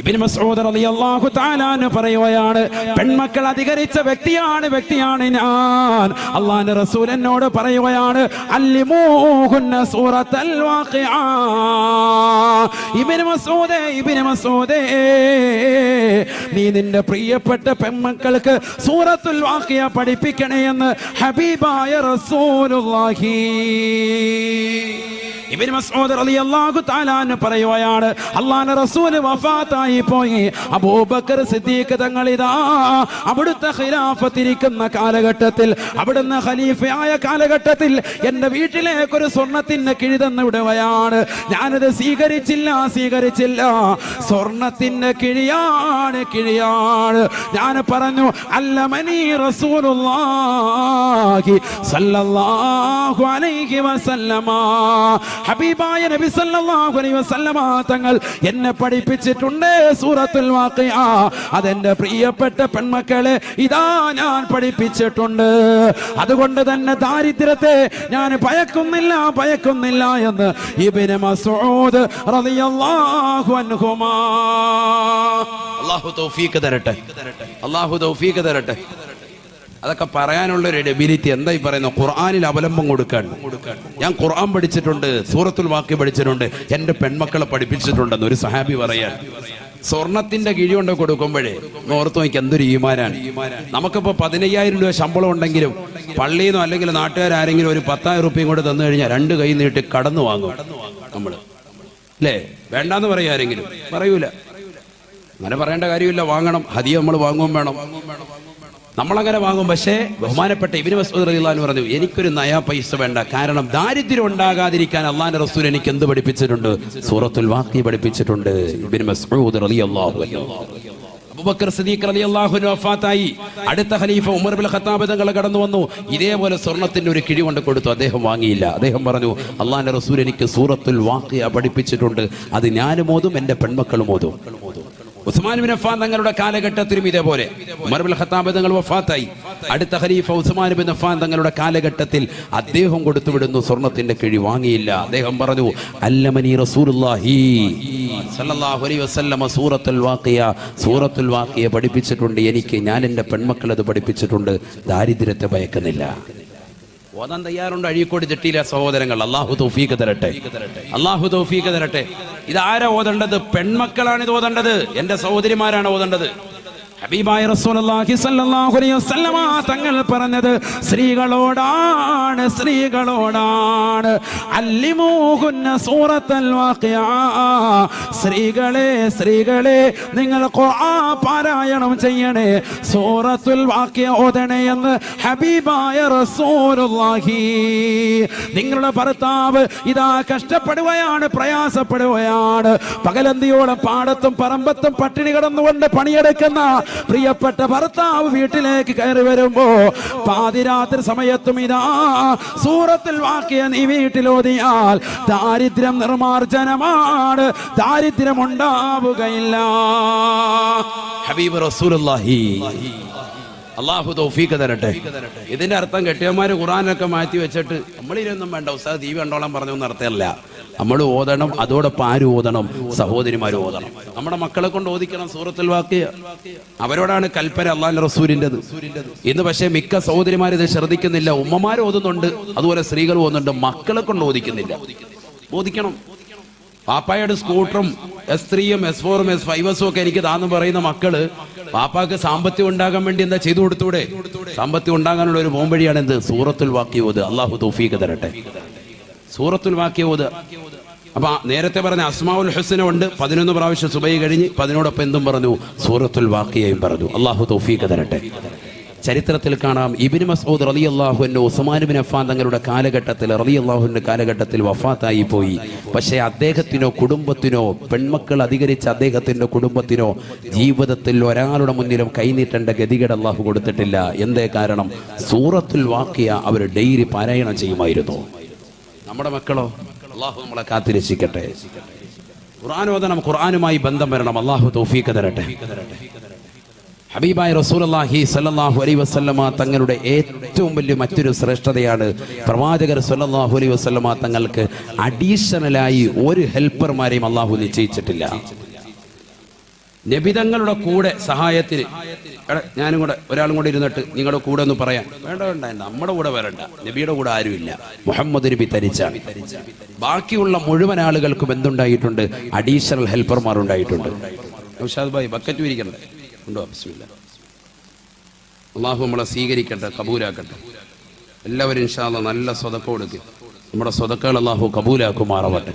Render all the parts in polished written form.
ഇബ്നു മസ്ഊദ് റളിയല്ലാഹു തആല അൻഹു പറയുകയാണ്, പെൺമക്കൾ അധികരിച്ച വ്യക്തിയാണ് ഞാൻ. അല്ലാഹുവിന്റെ റസൂൽ എന്നോട് പറയുകയാണ്, അല്ലിമൂഹുന്ന സൂറത്തുൽ വാഖിഅ. ഇബ്നു മസ്ഊദേ നീ നിന്റെ പ്രിയപ്പെട്ട പെൺമക്കൾക്ക് സൂറത്തുൽ വാഖിഅ പഠിപ്പിക്കണേ എന്ന് ഹബീബായ റസൂലുള്ളാഹി. ഇബ്നു മസ്ഊദ് റളിയല്ലാഹു തആല അൻഹു പറയുകയാണ്, അല്ലാഹുവിന്റെ റസൂൽ വഫാത്തായി പോയി. അബൂബക്കർ സിദ്ദീഖ് തങ്ങൾ ഇതാ അവിടുത്തെ ഖിലാഫത്തിരിക്കുന്ന കാലഘട്ടത്തിൽ, അവിടുന്ന് ഖലീഫയായ കാലഘട്ടത്തിൽ എൻ്റെ വീട്ടിലേക്ക് ഒരു സ്വർണത്തിന് കിഴി തന്നു വിടുകയാണ്. ഞാനത് സ്വീകരിച്ചില്ല. സ്വർണത്തിന്റെ കിഴിയാണ്. ഞാൻ പറഞ്ഞു, അല്ലമനി റസൂലുള്ളാഹി സ്വല്ലല്ലാഹു അലൈഹി വസല്ലമ, ഹബീബായ നബി സല്ലല്ലാഹു അലൈഹി വസല്ലമ തങ്ങൾ എന്നെ പഠിപ്പിച്ചിട്ടുണ്ട് സൂറത്തുൽ വാഖിഅ. അതെന്റെ പ്രിയപ്പെട്ട പെൺമക്കളെ ഇതാ ഞാൻ പഠിപ്പിച്ചിട്ടുണ്ട്. അതുകൊണ്ട് തന്നെ ദാരിദ്ര്യത്തെ ഞാൻ ഭയക്കുന്നില്ല എന്ന് ഇബ്നു മസ്ഊദ് റളിയല്ലാഹു അൻഹുമാ. അല്ലാഹു തൗഫീഖ് തരട്ടെ. അതൊക്കെ പറയാനുള്ളൊരു എബിലിറ്റി എന്താ ഈ പറയുന്നത്? ഖുർആനിൽ അവലംബം കൊടുക്കാൻ. ഞാൻ ഖുർആൻ പഠിച്ചിട്ടുണ്ട്, സൂറത്തുൽ വാഖിഅ പഠിച്ചിട്ടുണ്ട്, എൻ്റെ പെൺമക്കളെ പഠിപ്പിച്ചിട്ടുണ്ടെന്ന് ഒരു സഹാബി പറയാൻ. സ്വർണത്തിന്റെ കിഴി കൊണ്ട് കൊടുക്കുമ്പോഴേ ഓർത്ത് നോക്കി എന്തൊരു ഈമാനാണ്. നമുക്കിപ്പോൾ 15,000 രൂപ ശമ്പളം ഉണ്ടെങ്കിലും പള്ളിയിൽ നിന്നോ അല്ലെങ്കിൽ നാട്ടുകാരെങ്കിലും ഒരു 10,000 രൂപയും കൂടെ തന്നു കഴിഞ്ഞാൽ 2 കൈ നീട്ടി കടന്നു വാങ്ങും നമ്മൾ, അല്ലേ? വേണ്ടാന്ന് പറയാ ആരെങ്കിലും? പറയൂല. അങ്ങനെ പറയേണ്ട കാര്യമില്ല. വാങ്ങണം. ഹദിയ നമ്മൾ വാങ്ങുകയും വേണം. നമ്മളങ്ങനെ വാങ്ങും. പക്ഷേ ബഹുമാനപ്പെട്ട ഇബ്നു മസ്ഊദ് റളിയല്ലാഹു അൻഹു പറഞ്ഞു, എനിക്കൊരു നയാ പൈസ വേണ്ട. കാരണം ദാരിദ്ര്യം ഉണ്ടാകാതിരിക്കാൻ അല്ലാഹുവിന്റെ റസൂൽ എനിക്ക് എന്ത് പഠിപ്പിച്ചിട്ടുണ്ട്? സൂറത്തുൽ വാഖിഅ പഠിപ്പിച്ചിട്ടുണ്ട്. ഇബ്നു മസ്ഊദ് റളിയല്ലാഹു അൻഹു. അബൂബക്കർ സിദ്ദീഖ് റളിയല്ലാഹു അൻഹു വഫാത്തായി. അടുത്ത ഖലീഫ ഉമർ ഇബ്നുൽ ഖത്താബ് തങ്ങൾ കടന്നു വന്നു. ഇതേപോലെ സ്വർണത്തിന്റെ ഒരു കിഴി കൊണ്ട് കൊടുത്തു. അദ്ദേഹം വാങ്ങിയില്ല. അദ്ദേഹം പറഞ്ഞു, അല്ലാഹുവിന്റെ റസൂൽ എനിക്ക് സൂറത്തുൽ വാഖിഅ പഠിപ്പിച്ചിട്ടുണ്ട്. അത് ഞാനും ഓതും, എൻ്റെ പെൺമക്കളും ഓതും. ഉസ്മാൻ ഇബ്നു അഫ്ഫാൻ തങ്ങളുടെ കാലഘട്ടത്തിലും ഇതേപോലെ ഉമർ ഇബ്നുൽ ഖത്താബ് തങ്ങൾ വഫാത്തായി. അടുത്ത ഖലീഫ ഉസ്മാൻ ഇബ്നു അഫ്ഫാൻ തങ്ങളുടെ കാലഘട്ടത്തിൽ അദ്ദേഹം കൊടുത്തുവിടുന്നു. സ്വർണത്തിന്റെ കിഴി വാങ്ങിയില്ല. അദ്ദേഹം പറഞ്ഞു, അല്ലമനി റസൂലുള്ളാഹി സ്വല്ലല്ലാഹു അലൈഹി വസല്ലമ സൂറത്തുൽ വാഖിഅ പഠിപ്പിച്ചിട്ടുണ്ട് എനിക്ക്. ഞാൻ എൻ്റെ പെൺമക്കൾ അത് പഠിപ്പിച്ചിട്ടുണ്ട്. ദാരിദ്ര്യത്തെ ഭയക്കുന്നില്ല. ഓതാൻ തയ്യാറുണ്ട് അഴീക്കോട് ജട്ടിയിലെ സഹോദരങ്ങൾ. അല്ലാഹു തൗഫീഖ് തരട്ടെ. ഇതാരാ ഓതേണ്ടത്? പെൺമക്കളാണ് ഇത് ഓതേണ്ടത്. എൻ്റെ സഹോദരിമാരാണ് ഓതേണ്ടത്. ഹബീബായ റസൂലുള്ളാഹി സ്വല്ലല്ലാഹു അലൈഹി വസല്ലമ തങ്ങൾ പറഞ്ഞത് സ്ത്രീകളോടാണ്. അല്ലിമൂഹുന്ന സൂറത്തുൽ വാഖിഅ. സ്ത്രീകളെ നിങ്ങൾ ഖുർആൻ പാരായണം ചെയ്യണേ, സൂറത്തുൽ വാഖിഅ ഓതണേ എന്ന് ഹബീബായ റസൂലുള്ളാഹി. നിങ്ങളുടെ ഭർത്താവ് ഇതാ കഷ്ടപ്പെടുകയാണ്, പ്രയാസപ്പെടുകയാണ്. പകലന്തിയോളം പാടത്തും പറമ്പത്തും പട്ടിണി കിടന്നുകൊണ്ട് പണിയെടുക്കുന്ന പ്രിയപ്പെട്ട ഭർത്താവ് വീട്ടിലേക്ക് കയറി വരുമ്പോ പാതിരാത്രി സമയത്തും ഇതാ സൂറത്തുൽ വാഖിഅ നീ വീട്ടിലോതിയാൽ ദാരിദ്ര്യം നിർമാർജനമാണ്. ദാരിദ്ര്യം ഉണ്ടാവുകയില്ല. ഹബീബ് റസൂലുള്ളാഹി. അല്ലാഹു തൗഫീഖ് തരട്ടെ. ഇതിന്റെ അർത്ഥം കെട്ടിയന്മാര് ഖുർആനൊക്കെ മാറ്റി വെച്ചിട്ട് നമ്മളിതൊന്നും വേണ്ട, ഉസ്താദ് TV കണ്ടോളാൻ പറഞ്ഞൊന്നും അർത്ഥമല്ല. നമ്മൾ ഓതണം. അതോടൊപ്പം ആര് ഓതണം? സഹോദരിമാർ ഓതണം. നമ്മുടെ മക്കളെ കൊണ്ട് ഓദിക്കണം സൂറത്തുൽ വാഖിഅ. അവരോടാണ് കൽപ്പന അല്ലാഹുവിന്റെ റസൂലിൻ്റെത്. ഇന്ന് പക്ഷേ മിക്ക സഹോദരിമാർ ഇത് ശ്രദ്ധിക്കുന്നില്ല. ഉമ്മമാർ ഓതുന്നുണ്ട്, അതുപോലെ സ്ത്രീകൾ ഓതുന്നുണ്ട്, മക്കളെ കൊണ്ട് ഓദിക്കുന്നില്ല. ഓദിക്കണം. പാപ്പായുടെ സ്കൂട്ടറും S3-യും S4-ഉം S5-ഉം ഒക്കെ എനിക്ക് താന്ന് പറയുന്ന മക്കള് പാപ്പാക്ക് സാമ്പത്തികം ഉണ്ടാകാൻ വേണ്ടി എന്താ ചെയ്തു കൊടുത്തൂടെ? സാമ്പത്തികം ഉണ്ടാകാനുള്ള ഒരു പോംവഴിയാണ് എന്ത്? സൂറത്തുൽ വാഖിഅ ഓതുക. അല്ലാഹു തൗഫീഖ് തരട്ടെ. സൂറത്തുൽ വാഖിഅ ഓതുക. അപ്പൊ നേരത്തെ പറഞ്ഞ അസ്മാഉൽ ഹുസ്ന ഉണ്ട്. 11 പ്രാവശ്യം സുബഹി കഴിഞ്ഞ് 15 എന്തും പറഞ്ഞു? സൂറത്തുൽ വാഖിഅയും പറഞ്ഞു. അല്ലാഹു തൗഫീഖ് തരട്ടെ. ചരിത്രത്തിൽ കാണാം, ഇബ്നു മസ്ഊദ് റളിയല്ലാഹു അൻഹു ഉസ്മാൻ ഇബ്നു അഫ്ഫാൻ തങ്ങളുടെ കാലഘട്ടത്തിൽ വഫാത്തായി പോയി. പക്ഷേ അദ്ദേഹത്തിനോ കുടുംബത്തിനോ, പെൺമക്കൾ അധികരിച്ച അദ്ദേഹത്തിന്റെ കുടുംബത്തിനോ ജീവിതത്തിൽ ഒരാളുടെ മുന്നിലും കൈനീട്ടേണ്ട ഗതികേട് അല്ലാഹു കൊടുത്തിട്ടില്ല. എന്തേ കാരണം? സൂറത്തുൽ വാഖിഅ അവർ ഡെയിലി പാരായണം ചെയ്യുമായിരുന്നു. നമ്മുടെ മക്കളോ? അല്ലാഹു നമ്മളെ കാത്തിരക്ഷിക്കട്ടെ. ഖുർആൻ ഓതണം, ഖുർആനുമായി ബന്ധം വരണം. അല്ലാഹു തൗഫീഖ് തരട്ടെ. ഹബീബായ റസൂലുള്ളാഹി സ്വല്ലല്ലാഹു അലൈഹി വസല്ലമ തങ്ങളുടെ ഏറ്റവും വലിയ മറ്റൊരു ശ്രേഷ്ഠതയാണ് പ്രവാചകർ സ്വല്ലല്ലാഹു അലൈഹി വസല്ലമ തങ്ങൾക്ക് അഡീഷണലായി ഒരു ഹെൽപ്പർമാരെയും അല്ലാഹു നിശ്ചയിച്ചിട്ടില്ല. നബിതങ്ങളുടെ കൂടെ സഹായത്തിന് ഞാനും കൂടെ ഒരാളും കൂടെ ഇരുന്നിട്ട് നിങ്ങളുടെ കൂടെ ഒന്ന് പറയാൻ വേണ്ട, നമ്മുടെ കൂടെ വരണ്ട, നബിയുടെ കൂടെ ആരുമില്ല, മുഹമ്മദ് നബി തരിച്ചാണ്. ബാക്കിയുള്ള മുഴുവൻ ആളുകൾക്കും എന്തുണ്ടായിട്ടുണ്ട്? അഡീഷണൽ ഹെൽപ്പർമാർ ഉണ്ടായിട്ടുണ്ട്. നൗഷാദ് ഭായി ബക്കറ്റ് വിരിക്കണ്ടേ? ഉണ്ടോ? ബിസ്മില്ലാ. അള്ളാഹു നമ്മളെ സ്വീകരിക്കട്ടെ, കബൂലാക്കട്ടെ. എല്ലാവരും ഇൻഷാ അല്ലാഹ് നല്ല സ്വതക്ക കൊടുക്കുക. നമ്മുടെ സ്വതക്കകൾ അള്ളാഹു കബൂലാക്കുമാറാവട്ടെ.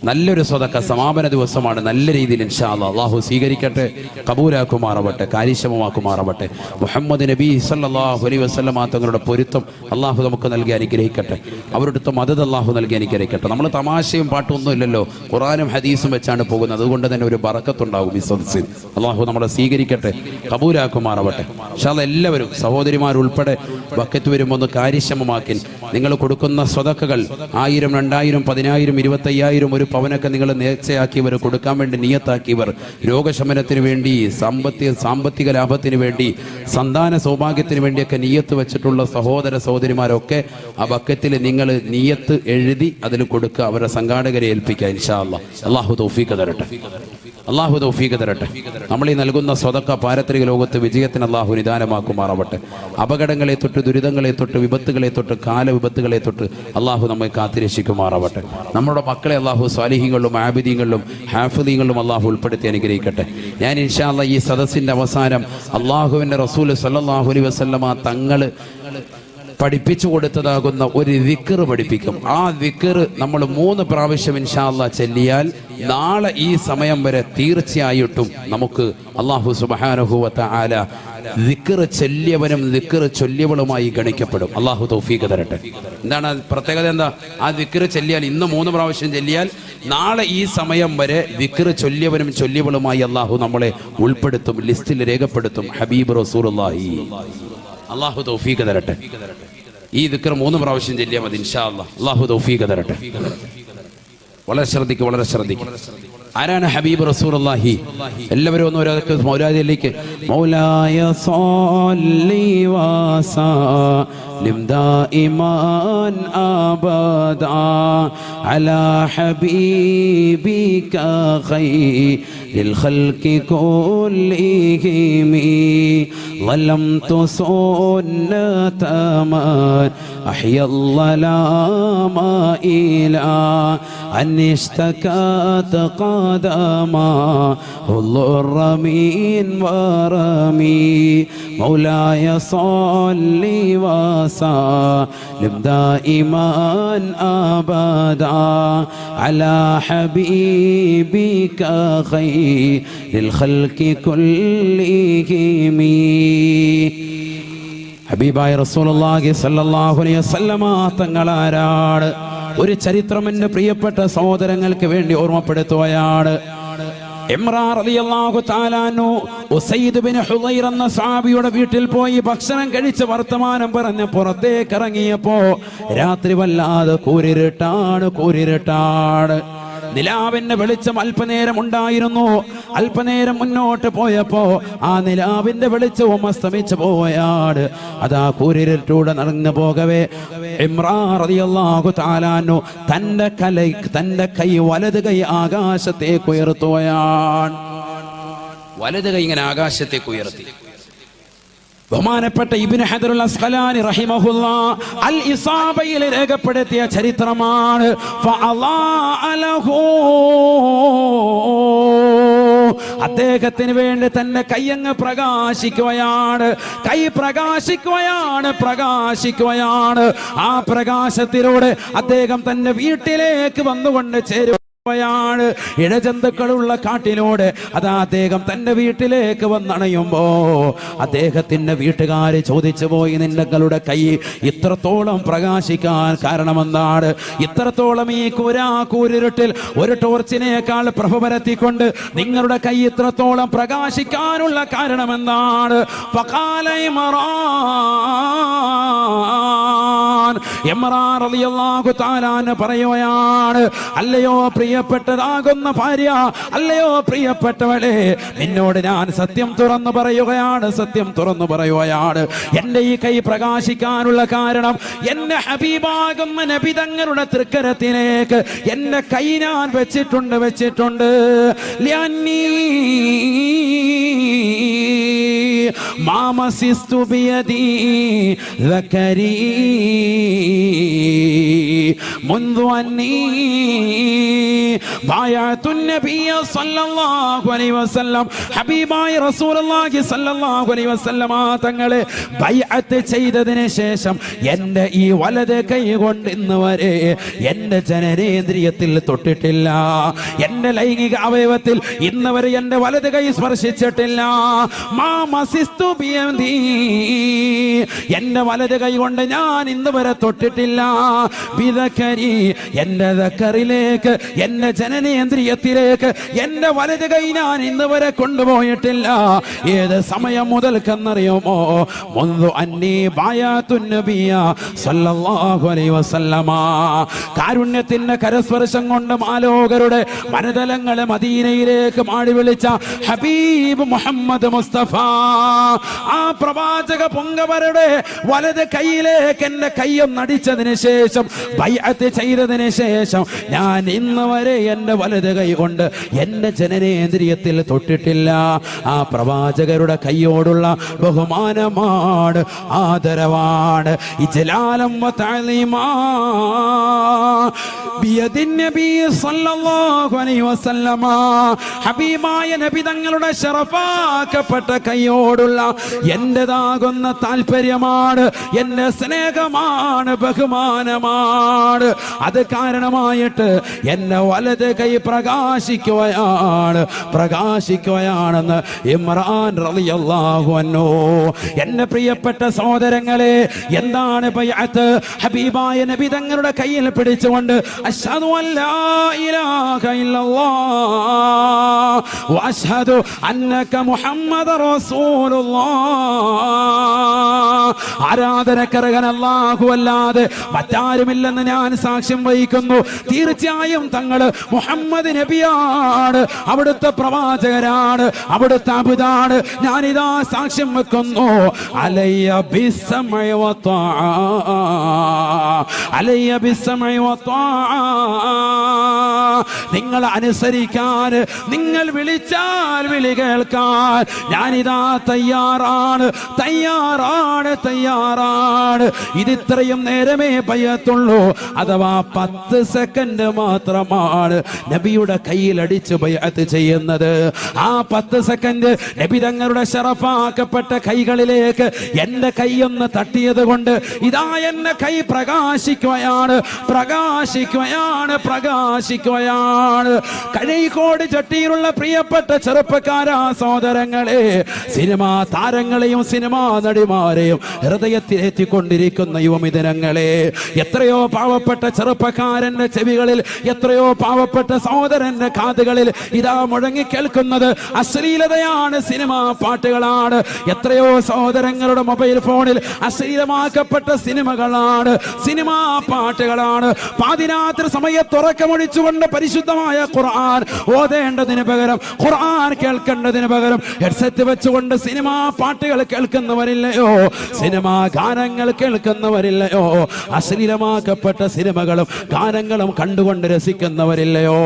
നല്ലൊരു സ്വതക്ക സമാപന ദിവസമാണ്. നല്ല രീതിയിൽ ഇൻഷാ അല്ലാഹ് അള്ളാഹു സ്വീകരിക്കട്ടെ, കബൂലാക്കുമാറാവട്ടെ, കാര്യക്ഷമമാക്കുമാറാവട്ടെ. മുഹമ്മദ് നബി സല്ലല്ലാഹു അലൈഹി വസല്ലമ തങ്ങളുടെ പൊരുത്തം അള്ളാഹു നമുക്ക് നൽകി അനുഗ്രഹിക്കട്ടെ. അവരുടെ മദദ് അള്ളാഹു നൽകി അനുഗ്രഹിക്കട്ടെ. നമ്മൾ തമാശയും പാട്ടും ഒന്നും ഇല്ലല്ലോ, ഖുർആനും ഹദീസും വെച്ചാണ് പോകുന്നത്. അതുകൊണ്ട് തന്നെ ഒരു ബറക്കത്തുണ്ടാകും ഈ സദസ്സിൽ. അള്ളാഹു നമ്മളെ സ്വീകരിക്കട്ടെ, കബൂലാക്കുമാറാവട്ടെ. ഇൻഷാ അല്ലാഹ് എല്ലാവരും സഹോദരിമാരുൾപ്പെടെ ബക്കറ്റ് വരുമ്പോൾ ഒന്ന് കാര്യക്ഷമമാക്കി നിങ്ങൾ കൊടുക്കുന്ന സ്വതക്കകൾ 1000, 2000, 10000, 25000, ഒരു പവനൊക്കെ നിങ്ങൾ നേർച്ചയാക്കിയവർ, കൊടുക്കാൻ വേണ്ടി നിയത്താക്കിയവർ, രോഗശമനത്തിന് വേണ്ടി, സാമ്പത്തിക ലാഭത്തിന് വേണ്ടി, സന്താന സൗഭാഗ്യത്തിന് വേണ്ടിയൊക്കെ നിയത്ത് വെച്ചിട്ടുള്ള സഹോദര സഹോദരിമാരൊക്കെ ആ ബക്കറ്റിൽ നിങ്ങൾ നിയത്ത് എഴുതി അതിൽ കൊടുക്കുക, അവരുടെ സംഘാടകരെ ഏൽപ്പിക്കുക. ഇൻഷാ അല്ലാഹ് അല്ലാഹു തൗഫീഖ് തരട്ടെ, അല്ലാഹു തൗഫീഖ് തരട്ടെ. നമ്മൾ ഈ നൽകുന്ന സ്വതക്ക പാരത്രിക ലോകത്ത് വിജയത്തിന് അല്ലാഹു നിദാനമാക്കുമാറാവട്ടെ. അപകടങ്ങളെ തൊട്ട്, ദുരിതങ്ങളെ തൊട്ട്, വിപത്തുകളെ തൊട്ട്, കാലവിപത്തുകളെ തൊട്ട് അല്ലാഹു നമ്മെ കാത്തിരക്ഷിക്കുമാറാവട്ടെ. നമ്മുടെ മക്കളെ അല്ലാഹു സ്വാലിഹീങ്ങളിലും ആബിദീങ്ങളിലും ഹാഫിദീങ്ങളിലും അല്ലാഹു ഉൾപ്പെടുത്തി അനുഗ്രഹിക്കട്ടെ. ഞാൻ ഇൻഷാ അല്ലാഹ് ഈ സദസ്സിന്റെ അവസാനം അല്ലാഹുവിൻ്റെ റസൂൽ സല്ലല്ലാഹു അലൈഹി വസല്ലമ തങ്ങൾ പഠിപ്പിച്ചു കൊടുത്തതാകുന്ന ഒരു ദിക്ർ പഠിപ്പിക്കും. ആ ദിക്ർ നമ്മൾ 3 പ്രാവശ്യം ഇൻഷാ അല്ലാഹ് ചൊല്ലിയാൽ നാളെ ഈ സമയം വരെ തീർച്ചയായിട്ടും നമുക്ക് അല്ലാഹു സുബ്ഹാനഹു വ തആല ദിക്ർ ചൊല്ലിയവനും ദിക്ർ ചൊല്ലിയവളുമായി ഗണിക്കപ്പെടും. അല്ലാഹു തൗഫീഖ് തരട്ടെ. എന്താണ് പ്രത്യേകത? എന്താ? ആ ദിക്ർ ചൊല്ലിയാൽ, ഇന്ന് 3 പ്രാവശ്യം ചൊല്ലിയാൽ നാളെ ഈ സമയം വരെ ദിക്ർ ചൊല്ലിയവനും ചൊല്ലിയവളുമായി അല്ലാഹു നമ്മളെ ഉൾപ്പെടുത്തും, ലിസ്റ്റിൽ രേഖപ്പെടുത്തും. ഹബീബ് റസൂലുള്ളാഹി. അല്ലാഹു തൗഫീഖ് തരട്ടെ. ഈ ദിക്ർ 3 പ്രാവശ്യം ചൊല്ലിയാൽ മതി ഇൻഷാ അല്ലാഹ്. അല്ലാഹു തൗഫീഖ് തരട്ടെ. വളരെ ശ്രദ്ധിക്കുക, വളരെ ശ്രദ്ധിക്കുക. ആരാണ് ഹബീബ് റസൂലുള്ളാഹി? എല്ലാവരും ഒന്ന് ഒരാൾക്ക് മൗലാദിയിലേക്ക് മൗലായ സ്വല്ലി വസല്ലിം ദായിമൻ അബദാ അലാ ഹബീബിക ഖൈറിൽ ഖൽഖി കുല്ലിഹിം ളലംതു സുന്നത മൻ അഹ്യൽ ളലാമ ഇലാ അനിഷ്തകാത قدما الضر من ورمي مولاي صل وسلم دائما أبدا على حبيبك خير الخلق كلهم ഹബീബായ റസൂലുള്ളാഹി സ്വല്ലല്ലാഹു അലൈഹി വസല്ലമ തങ്ങളാരാണ്? ഒരു ചരിത്രം എൻ്റെ പ്രിയപ്പെട്ട സഹോദരങ്ങൾക്ക് വേണ്ടി ഓർമ്മപ്പെടുത്തുകയാണ്. ഇമ്രാൻ റളിയല്ലാഹു തആല അൻഹു ഉസൈദ് ബിൻ ഹുദൈർ എന്ന സഹാബിയുടെ വീട്ടിൽ പോയി ഭക്ഷണം കഴിച്ച് വർത്തമാനം പറഞ്ഞ് പുറത്തേക്ക് ഇറങ്ങിയപ്പോ രാത്രി വല്ലാതെ കൂരിരുട്ടാണ്. നിലാവിന്റെ വെളിച്ചം അല്പനേരം ഉണ്ടായിരുന്നു. അല്പനേരം മുന്നോട്ട് പോയപ്പോ ആ നിലാവിന്റെ വെളിച്ചവും അസ്തമിച്ചു പോയാണ്. അതാ കൂരിരുട്ടൂടെ നടന്നു പോകവേ ഇമ്രാൻ റളിയല്ലാഹു തആല അൻഹു തന്റെ കൈ വലത് കൈ ആകാശത്തേക്ക് ഉയർത്തുകയാണ്. വലത് കൈ ഇങ്ങനെ ആകാശത്തേക്ക് ഉയർത്തി. ബഹുമാനപ്പെട്ട ഇബ്നു ഹജറുൽ അസ്ഖലാനി റഹിമഹുല്ലാഹ് അൽ ഇസാബയിൽ രേഖപ്പെടുത്തിയ ചരിത്രമാണ്. അദ്ദേഹത്തിന് വേണ്ടി തന്നെ കൈയങ്ങ് പ്രകാശിക്കുകയാണ്. കൈ പ്രകാശിക്കുകയാണ്. ആ പ്രകാശത്തിലൂടെ അദ്ദേഹം തന്റെ വീട്ടിലേക്ക് വന്നുകൊണ്ട് ചേരും. ഇഴജന്തുക്കളുള്ള കാട്ടിലൂടെ അതാ അദ്ദേഹം തന്റെ വീട്ടിലേക്ക് വന്നണയുമ്പോ അദ്ദേഹത്തിന്റെ വീട്ടുകാര് ചോദിച്ചു പോയി, നിങ്ങളുടെ കൈ ഇത്രത്തോളം പ്രകാശിക്കാൻ കാരണമെന്താണ്? ഇത്രത്തോളം ഈ കൂരിരുട്ടിൽ ഒരു ടോർച്ചിനേക്കാൾ പ്രഭ പരത്തിക്കൊണ്ട് നിങ്ങളുടെ കൈ ഇത്രത്തോളം പ്രകാശിക്കാനുള്ള കാരണമെന്താണ്? ഇമ്രാൻ റളിയല്ലാഹു തആല പറയുകയാണ്, അല്ലയോ പ്രിയപ്പെട്ടതാകുന്ന ഭാര്യ, അല്ലയോ പ്രിയപ്പെട്ടവളെ, നിന്നോട് ഞാൻ സത്യം തുറന്നു പറയുകയാണ്. എന്റെ ഈ കൈ പ്രകാശിക്കാനുള്ള കാരണം എന്റെ ഹബീബാകുന്ന നബി തങ്ങളുടെ തൃക്കരത്തിലേക്ക് എന്റെ കൈ ഞാൻ വെച്ചിട്ടുണ്ട്. മാമസിസ്തു ബിയദി ذكري منذ أني بايعت النبي صلى الله عليه وسلم ഹബീബായ റസൂലുള്ളാഹി സ്വല്ലല്ലാഹു അലൈഹി വസല്ലം തങ്ങളെ ബൈഅത്ത് ചെയ്തതിന് ശേഷം എൻ്റെ ഈ വലത് കൈ കൊണ്ട് ഇന്ന് വരെ എൻ്റെ ജനനേന്ദ്രിയത്തിൽ തൊട്ടിട്ടില്ല. എൻ്റെ ലൈംഗിക അവയവത്തിൽ ഇന്ന് വരെ എൻ്റെ വലത് കൈ സ്പർശിച്ചിട്ടില്ല. മാമസിസ്തു ബിയദി, എൻ്റെ വലത് കൈ കൊണ്ട് ഞാൻ ഇന്ന് വരെ തൊട്ടിട്ടില്ല. ബിദക്കരി, എൻ്റെ ദക്കറിലേക്ക്, എൻ്റെ ജനനേന്ദ്രിയത്തിലേക്ക് എൻ്റെ വലത് കൈ ഞാൻ ഇന്ന് വരെ കൊണ്ടുപോയിട്ടില്ല. ഏത് സമയം മുതൽക്കെന്നറിയുമോ? മുൻദു അന്നീ ബയാത്തുൻ നബിയ സല്ലല്ലാഹു അലൈഹി വസല്ലമ. കാരുണ്യത്തിന്റെ കരസ്പർശം കൊണ്ട് മാലോകരുടെ മനതലങ്ങളെ മദീനയിലേക്ക് മാടി വിളിച്ച ഹബീബ് മുഹമ്മദ് മുസ്തഫ, ആ പ്രവാചക പൊങ്കവരുടെ വലത് കൈയിലേക്ക് എൻ്റെ കയ്യും നടിച്ചതിന് ശേഷം, ബൈഅത്ത് ചെയ്തതിന് ശേഷം ഞാൻ ഇന്ന് വരെ എൻ്റെ വലത് കൈ കൊണ്ട് എൻ്റെ ജനനേന്ദ്രിയത്തിൽ തൊട്ടിട്ടില്ല. ആ പ്രവാചകരുടെ കൈയോടുള്ള ബഹുമാനമാണ്, ആദരവാണ്. ഇജ്ലാലം വ തഅലീമാ ബിയദിൻ നബി സല്ലല്ലാഹു അലൈഹി വസല്ലമ. ഹബീബായ നബി തങ്ങളുടെ ശറഫാക്കപ്പെട്ട കൈയോടുള്ള എന്റേതാകുന്ന താല്പര്യമാണ്, എന്റെ സ്നേഹമാണ്, ബഹുമാനമാണ്. അത് കാരണമായിട്ട് എന്നെ വലത് കൈ പ്രകാശിക്കുകയാണെന്ന് ഇമ്രാൻ റളിയല്ലാഹു അൻഹു. എന്റെ പ്രിയപ്പെട്ട സഹോദരങ്ങളെ, എന്താണ് ബൈഅത്ത്? ഹബീബായ നബി തങ്ങളുടെ കയ്യിൽ പിടിച്ചുകൊണ്ട് അശ്ഹദു അല്ലാ ഇലാഹ ഇല്ലല്ലാഹ് വ അശ്ഹദു അന്നക മുഹമ്മദർ റസൂലുള്ളാഹ്. ആരാധനക്കർഹൻ അല്ലാഹു അല്ലാതെ മറ്റാരുമില്ലെന്ന് ഞാൻ സാക്ഷ്യം വഹിക്കുന്നു. തീർച്ചയായും തങ്ങൾ മുഹമ്മദ് നബിയാണ്, അവിടുത്തെ പ്രവാചകരാണ്, അവിടുത്തെ അബുദാണ്. ഞാനിതാ സാക്ഷ്യം വെക്കുന്നു. അലയ്യ ബിസ്സമഇ വ ത്വാഅ, അലയ്യ ബിസ്സമഇ വ ത്വാഅ. നിങ്ങൾ അനുസരിക്കാൻ, നിങ്ങൾ വിളിച്ചാൽ വിളി കേൾക്കാൻ ഞാനിതാ തയ്യാറാണ്. ഇതിത്രയും നേരമേ ബൈഅത്തുള്ളൂ, അഥവാ 10 സെക്കൻഡ് മാത്രമാണ് നബിയുടെ കയ്യിൽ അടിച്ച് ബൈഅത്ത് ചെയ്യുന്നത്. ആ 10 സെക്കൻഡ് നബി തങ്ങളുടെ ശറഫാക്കപ്പെട്ട കൈകളിലേക്ക് എന്റെ കൈയൊന്ന് തട്ടിയത് കൊണ്ട് ഇതാ എന്റെ കൈ പ്രകാശിക്കുകയാണ്. കഴിക്കോട് ചട്ടിയിലുള്ള പ്രിയപ്പെട്ട ചെറുപ്പക്കാരാ സഹോദരങ്ങളെ, സിനിമാ താരങ്ങളെയും സിനിമാ നടിമാരെയും ഹൃദയത്തിലെത്തിക്കൊണ്ടിരിക്കുന്ന യുവമിഥുനങ്ങളെ, എത്രയോ പാവപ്പെട്ട ചെറുപ്പക്കാരന്റെ ചെവികളിൽ, എത്രയോ പാവപ്പെട്ട സഹോദരന്റെ കാതുകളിൽ ഇതാ മുഴങ്ങി കേൾക്കുന്നത് അശ്ലീലതയാണ്, സിനിമാ പാട്ടുകളാണ്. എത്രയോ സഹോദരങ്ങളുടെ മൊബൈൽ ഫോണിൽ അശ്ലീലമാക്കപ്പെട്ട സിനിമകളാണ്, സിനിമാ പാട്ടുകളാണ്. പാതിരാത്രി സമയത്ത് ഉറക്കമൊഴിച്ചുകൊണ്ട് പരിശുദ്ധമായ ഖുർആൻ ഓതേണ്ടതിന് പകരം, ഖുർആൻ കേൾക്കേണ്ടതിന് പകരം ഹെഡ്സെറ്റ് വെച്ചുകൊണ്ട് സിനിമാ പാട്ടുകൾ കേൾക്കുന്നവരില്ലയോ? സിനിമാ ഗാനങ്ങൾ കേൾക്കുന്നവരില്ലയോ? അശ്ലീലമാക്കപ്പെട്ട സിനിമകളും ഗാനങ്ങളും കണ്ടുകൊണ്ട് രസിക്കുന്നവരില്ലയോ?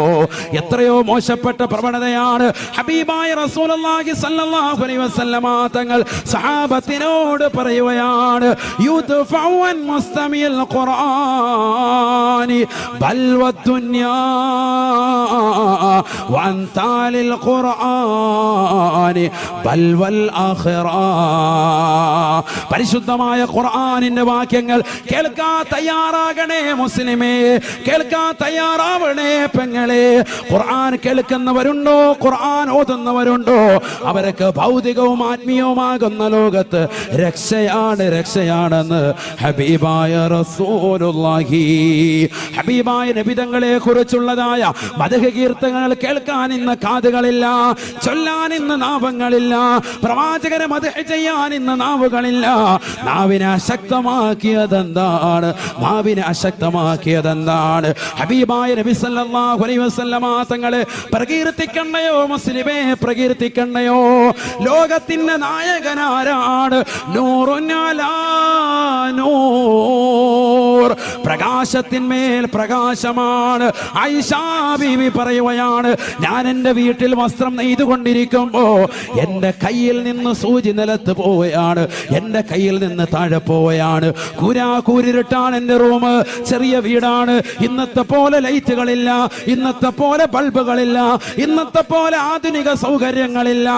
എത്രയോ മോശപ്പെട്ട പ്രവണതയാണ്. ഹബീബായ റസൂലുള്ളാഹി സ്വല്ലല്ലാഹു അലൈഹി വസല്ലമ തങ്ങൾ സഹാബത്തിനോട് പറയുകയാണ്, യുദ്ഫഉ അൻ മുസ്തമിൽ ഖുർആനി ബൽ വദ്ദുനിയാ വഅൻ താലിൽ ഖുർആനി ബൽ വൽ ആഖിറ. പരിശുദ്ധമായ ഖുർആനിന്റെ വാക്യങ്ങൾ കേൾക്കാൻ തയ്യാറാകണേ മുസ്ലിമേ, കേൾക്കാൻ തയ്യാറാവണേ പെങ്ങളെ. ഖുർആൻ കേൾക്കുന്നവരുണ്ടോ? ഖുർആൻ ഓതുന്നവരുണ്ടോ? അവരൊക്കെ ഭൗതികവും ആത്മീയവുമാകുന്ന ലോകത്ത് രക്ഷയാണെന്ന് ഹബീബായ റസൂലുള്ളാഹി. ഹബീബായ നബി തങ്ങളെ കുറിച്ചുള്ളതായ മദ്ഹ് കീർത്തനങ്ങൾ കേൾക്കാൻ ഇന്ന് കാതുകളില്ല, ചൊല്ലാൻ ഇന്ന് നാവുകളില്ല, പ്രവാചകരെ മദ്ഹ് ചെയ്യാൻ ഇന്ന് നാവുകളില്ല. നാവിനെ അശക്തമാക്കിയതെന്താണ്? ഹബീബായ നബി സല്ലല്ലാഹു അലൈഹി വസല്ലമ തങ്ങളെ പ്രകീർത്തിക്കണ്ടയോ മുസ്ലിമേ, പ്രകീർത്തിക്കണ്ടയോ? ലോകത്തിന്റെ നായകനാരാണ്? നൂറുൻ അലാ നൂർ, നൂർ, പ്രകാശത്തിന്മേൽ പ്രകാശമാണ്. ആയിഷാ ബീവി പറയുകയാണ്, ഞാൻ എൻ്റെ വീട്ടിൽ വസ്ത്രം നെയ്തുകൊണ്ടിരിക്കുമ്പോ എൻ്റെ കയ്യിൽ നിന്ന് സൂചി നിലത്ത് പോവുകയാണ്, എൻ്റെ കയ്യിൽ നിന്ന് താഴെ പോവുകയാണ്. കൂരിരുട്ടാണ് എൻ്റെ റൂം, ചെറിയ വീടാണ്. ഇന്നത്തെ പോലെ ലൈറ്റുകളില്ല, ഇന്നത്തെ പോലെ ബൾബുകളില്ല, ഇന്നത്തെ പോലെ ആധുനിക സൗകര്യങ്ങളില്ല.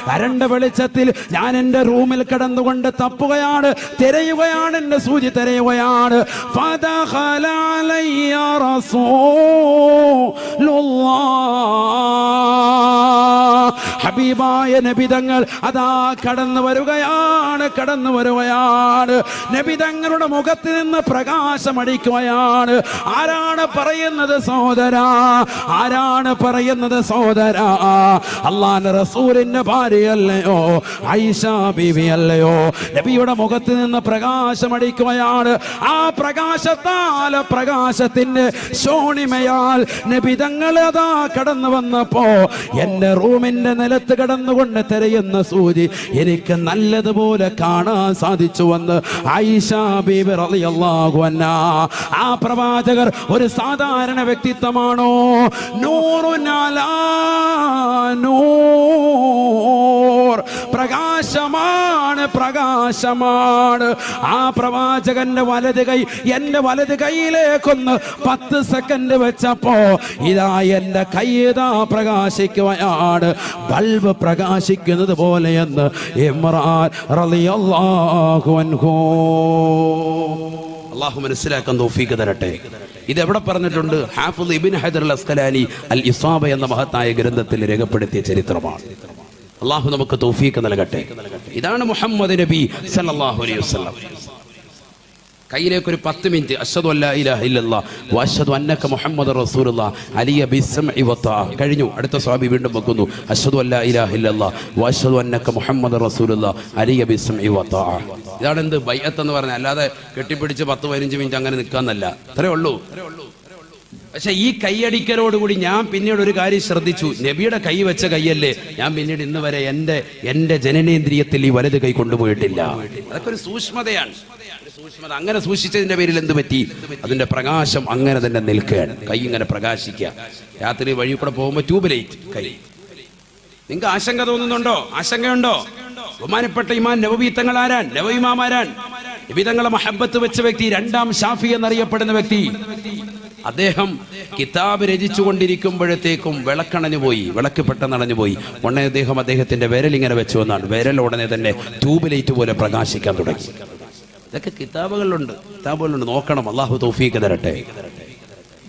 കരണ്ട് വെളിച്ചത്തിൽ ഞാൻ എൻ്റെ റൂമിൽ കിടന്നുകൊണ്ട് തപ്പുകയാണ്, തിരയുകയാണ്, എൻ്റെ സൂചി തിരയുകയാണ്. ഫദഖല അലയ്യ റസൂലുള്ളാഹ്, ഹബീബായ നബിതങ്ങൾ അതാ കടന്നു വരുകയാണ്. നബിതങ്ങളുടെ മുഖത്ത് നിന്ന് പ്രകാശമടിക്കുകയാണ്. ആരാണ് പറയുന്നത് സഹോദരാ? ആരാണ് പറയുന്നത് സഹോദരാ? അല്ലാഹുവിന്റെ റസൂലിന്റെ ഭാര്യയല്ലയോ, ആയിഷ ബീവി അല്ലയോ? നബിയുടെ മുഖത്ത് നിന്ന് പ്രകാശമടിക്കുകയാണ്. ആ പ്രകാശത്താൽ, പ്രകാശത്തിന്റെ ശോണിമയാൽ നബിതങ്ങൾ അതാ കടന്നു വന്നപ്പോ എൻ്റെ റൂമിന്റെ നിലത്ത് കിടന്നുകൊണ്ട് തിരയുന്ന സൂചി എനിക്ക് നല്ലതുപോലെ കാണാൻ സാധിച്ചുവെന്ന് ആയിഷ ബീബി റളിയല്ലാഹു അൻഹാ. ആ പ്രവാചകർ ഒരു സാധാരണ വ്യക്തിത്വമാണോ? നൂറുൻ അലാ നൂർ, പ്രകാശമാണ്, പ്രകാശമാണ്. ആ പ്രവാചകന്റെ വലത് കൈ എൻ്റെ വലത് കൈയിലേക്കൊന്ന് 10 സെക്കൻഡ് വെച്ചപ്പോ ഇതാ എൻ്റെ കൈ ഇതാ പ്രകാശിക്കുകയാണ്, ബൾബ് പ്രകാശിക്കുന്നത് പോലെയെന്ന് ഇമ്രാൻ റളിയല്ലാഹു അൻഹു. അള്ളാഹു മനസ്സിലാക്കാൻ തൗഫീഖ് തരട്ടെ. ഇതെവിടെ പറഞ്ഞിട്ടുണ്ട്? ഹാഫിദ് ഇബ്നു ഹജർ അൽ അസ്ഖലാനി അൽ ഇസാബ എന്ന മഹത്തായ ഗ്രന്ഥത്തിൽ രേഖപ്പെടുത്തിയ ചരിത്രമാണ്. അള്ളാഹു നമുക്ക് തൗഫീഖ് നൽകട്ടെ. ഇതാണ് മുഹമ്മദ് നബി സല്ലല്ലാഹു അലൈഹി വസല്ലം. കയ്യിലേക്ക് ഒരു 10 മിനിറ്റ് അശ്ഹദു അല്ലാ ഇലാഹ ഇല്ലല്ലാഹ് വഅശ്ഹദു അന്നക മുഹമ്മദുർ റസൂലുള്ളാഹ് അലിയ ബിസ്സംഇ വതആ. കഴിഞ്ഞു. അടുത്ത സ്വഹാബി വീണ്ടും വെക്കുന്നു, അശ്ഹദു അല്ലാ ഇലാഹ ഇല്ലല്ലാഹ് വഅശ്ഹദു അന്നക മുഹമ്മദുർ റസൂലുള്ളാഹ് അലിയ ബിസ്സംഇ വതആ. ഇതാണ് എന്ത് ബൈഅത്ത് എന്ന് പറഞ്ഞാൽ. അല്ലാതെ കെട്ടിപ്പിടിച്ച് 10-15 മിനിറ്റ് അങ്ങനെ നിൽക്കാന്നല്ല. അത്രേ ഉള്ളൂ. പക്ഷെ ഈ കൈയടിക്കലോടുകൂടി ഞാൻ പിന്നീട് ഒരു കാര്യം ശ്രദ്ധിച്ചു. നബിയുടെ കൈ വെച്ച കൈയല്ലേ, ഞാൻ പിന്നീട് ഇന്ന് വരെ എൻ്റെ ജനനേന്ദ്രിയത്തിൽ ഈ വലത് കൈ കൊണ്ടുപോയിട്ടില്ല. അതൊക്കെ ഒരു സൂക്ഷ്മതയാണ്. സൂക്ഷ്മത അങ്ങനെ സൂക്ഷിച്ചതിന്റെ പേരിൽ എന്ത് പറ്റി? അതിന്റെ പ്രകാശം അങ്ങനെ തന്നെ നിൽക്കുകയാണ്. കൈ ഇങ്ങനെ പ്രകാശിക്കുക. രാത്രി വഴി കൂടെ പോകുമ്പോൾ ട്യൂബ് ലൈറ്റ് കൈ. നിങ്ങൾക്ക് ആശങ്ക തോന്നുന്നുണ്ടോ? ആശങ്കയുണ്ടോ? ബഹുമാനപ്പെട്ട ഇമാം നവവി തങ്ങൾ ആരാൻ? നവവി ഇമാം ആരാൻ? നബി തങ്ങളെ മഹബത്ത് വെച്ച വ്യക്തി, 2ാം ഷാഫി എന്നറിയപ്പെടുന്ന വ്യക്തി. അദ്ദേഹം കിതാബ് രചിച്ചു കൊണ്ടിരിക്കുമ്പോഴത്തേക്കും വിളക്കണഞ്ഞു പോയി, വിളക്ക് പെട്ടെന്നണഞ്ഞു പോയി. ഉടനെ അദ്ദേഹത്തിന്റെ വിരലിങ്ങനെ വെച്ചു എന്നാണ്. വിരൽ ഉടനെ തന്നെ ട്യൂബ് ലൈറ്റ് പോലെ പ്രകാശിക്കാൻ തുടങ്ങി. ഇതൊക്കെ കിതാബുകളിലുണ്ട്, നോക്കണം. അള്ളാഹു തൗഫീഖ് തരട്ടെ.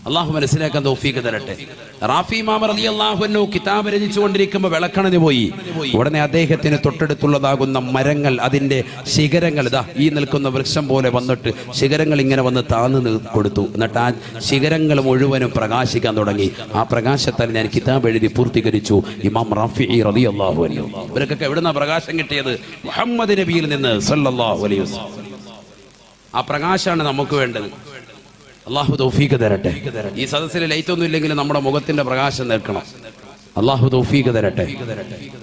അള്ളാഹു മനസ്സിലാക്കാൻ തൗഫീഖ് തരട്ടെ. റാഫി ഇമാം റളിയല്ലാഹു അൻഹു കിതാബ് രചിച്ചുകൊണ്ടിരിക്കുമ്പോൾ വിളക്കണഞ്ഞു പോയി. ഉടനെ അദ്ദേഹത്തിന് തൊട്ടടുത്തുള്ളതാകുന്ന മരങ്ങൾ, അതിന്റെ ശിഖരങ്ങൾ ഇതാ ഈ നിൽക്കുന്ന വൃക്ഷം പോലെ വന്നിട്ട് ശിഖരങ്ങൾ ഇങ്ങനെ വന്ന് താന്ന് കൊടുത്തു. എന്നിട്ട് ആ ശിഖരങ്ങൾ മുഴുവനും പ്രകാശിക്കാൻ തുടങ്ങി. ആ പ്രകാശത്താൽ ഞാൻ കിതാബ് എഴുതി പൂർത്തീകരിച്ചു. ഇമാം റാഫി റളിയല്ലാഹു അൻഹു. ഇവർക്കൊക്കെ എവിടുന്നാ പ്രകാശം കിട്ടിയത്? മുഹമ്മദ് നബിയിൽ നിന്ന് സല്ലല്ലാഹു അലൈഹി വസല്ലം. ആ പ്രകാശമാണ് നമുക്ക് വേണ്ടത്. അള്ളാഹു തൗഫീഖ് തരട്ടെ. ഈ സദസ്സിൽ ലൈറ്റ് ഒന്നും ഇല്ലെങ്കിലും നമ്മുടെ മുഖത്തിന്റെ പ്രകാശം നിൽക്കണം. അള്ളാഹു തൗഫീഖ് തരട്ടെ.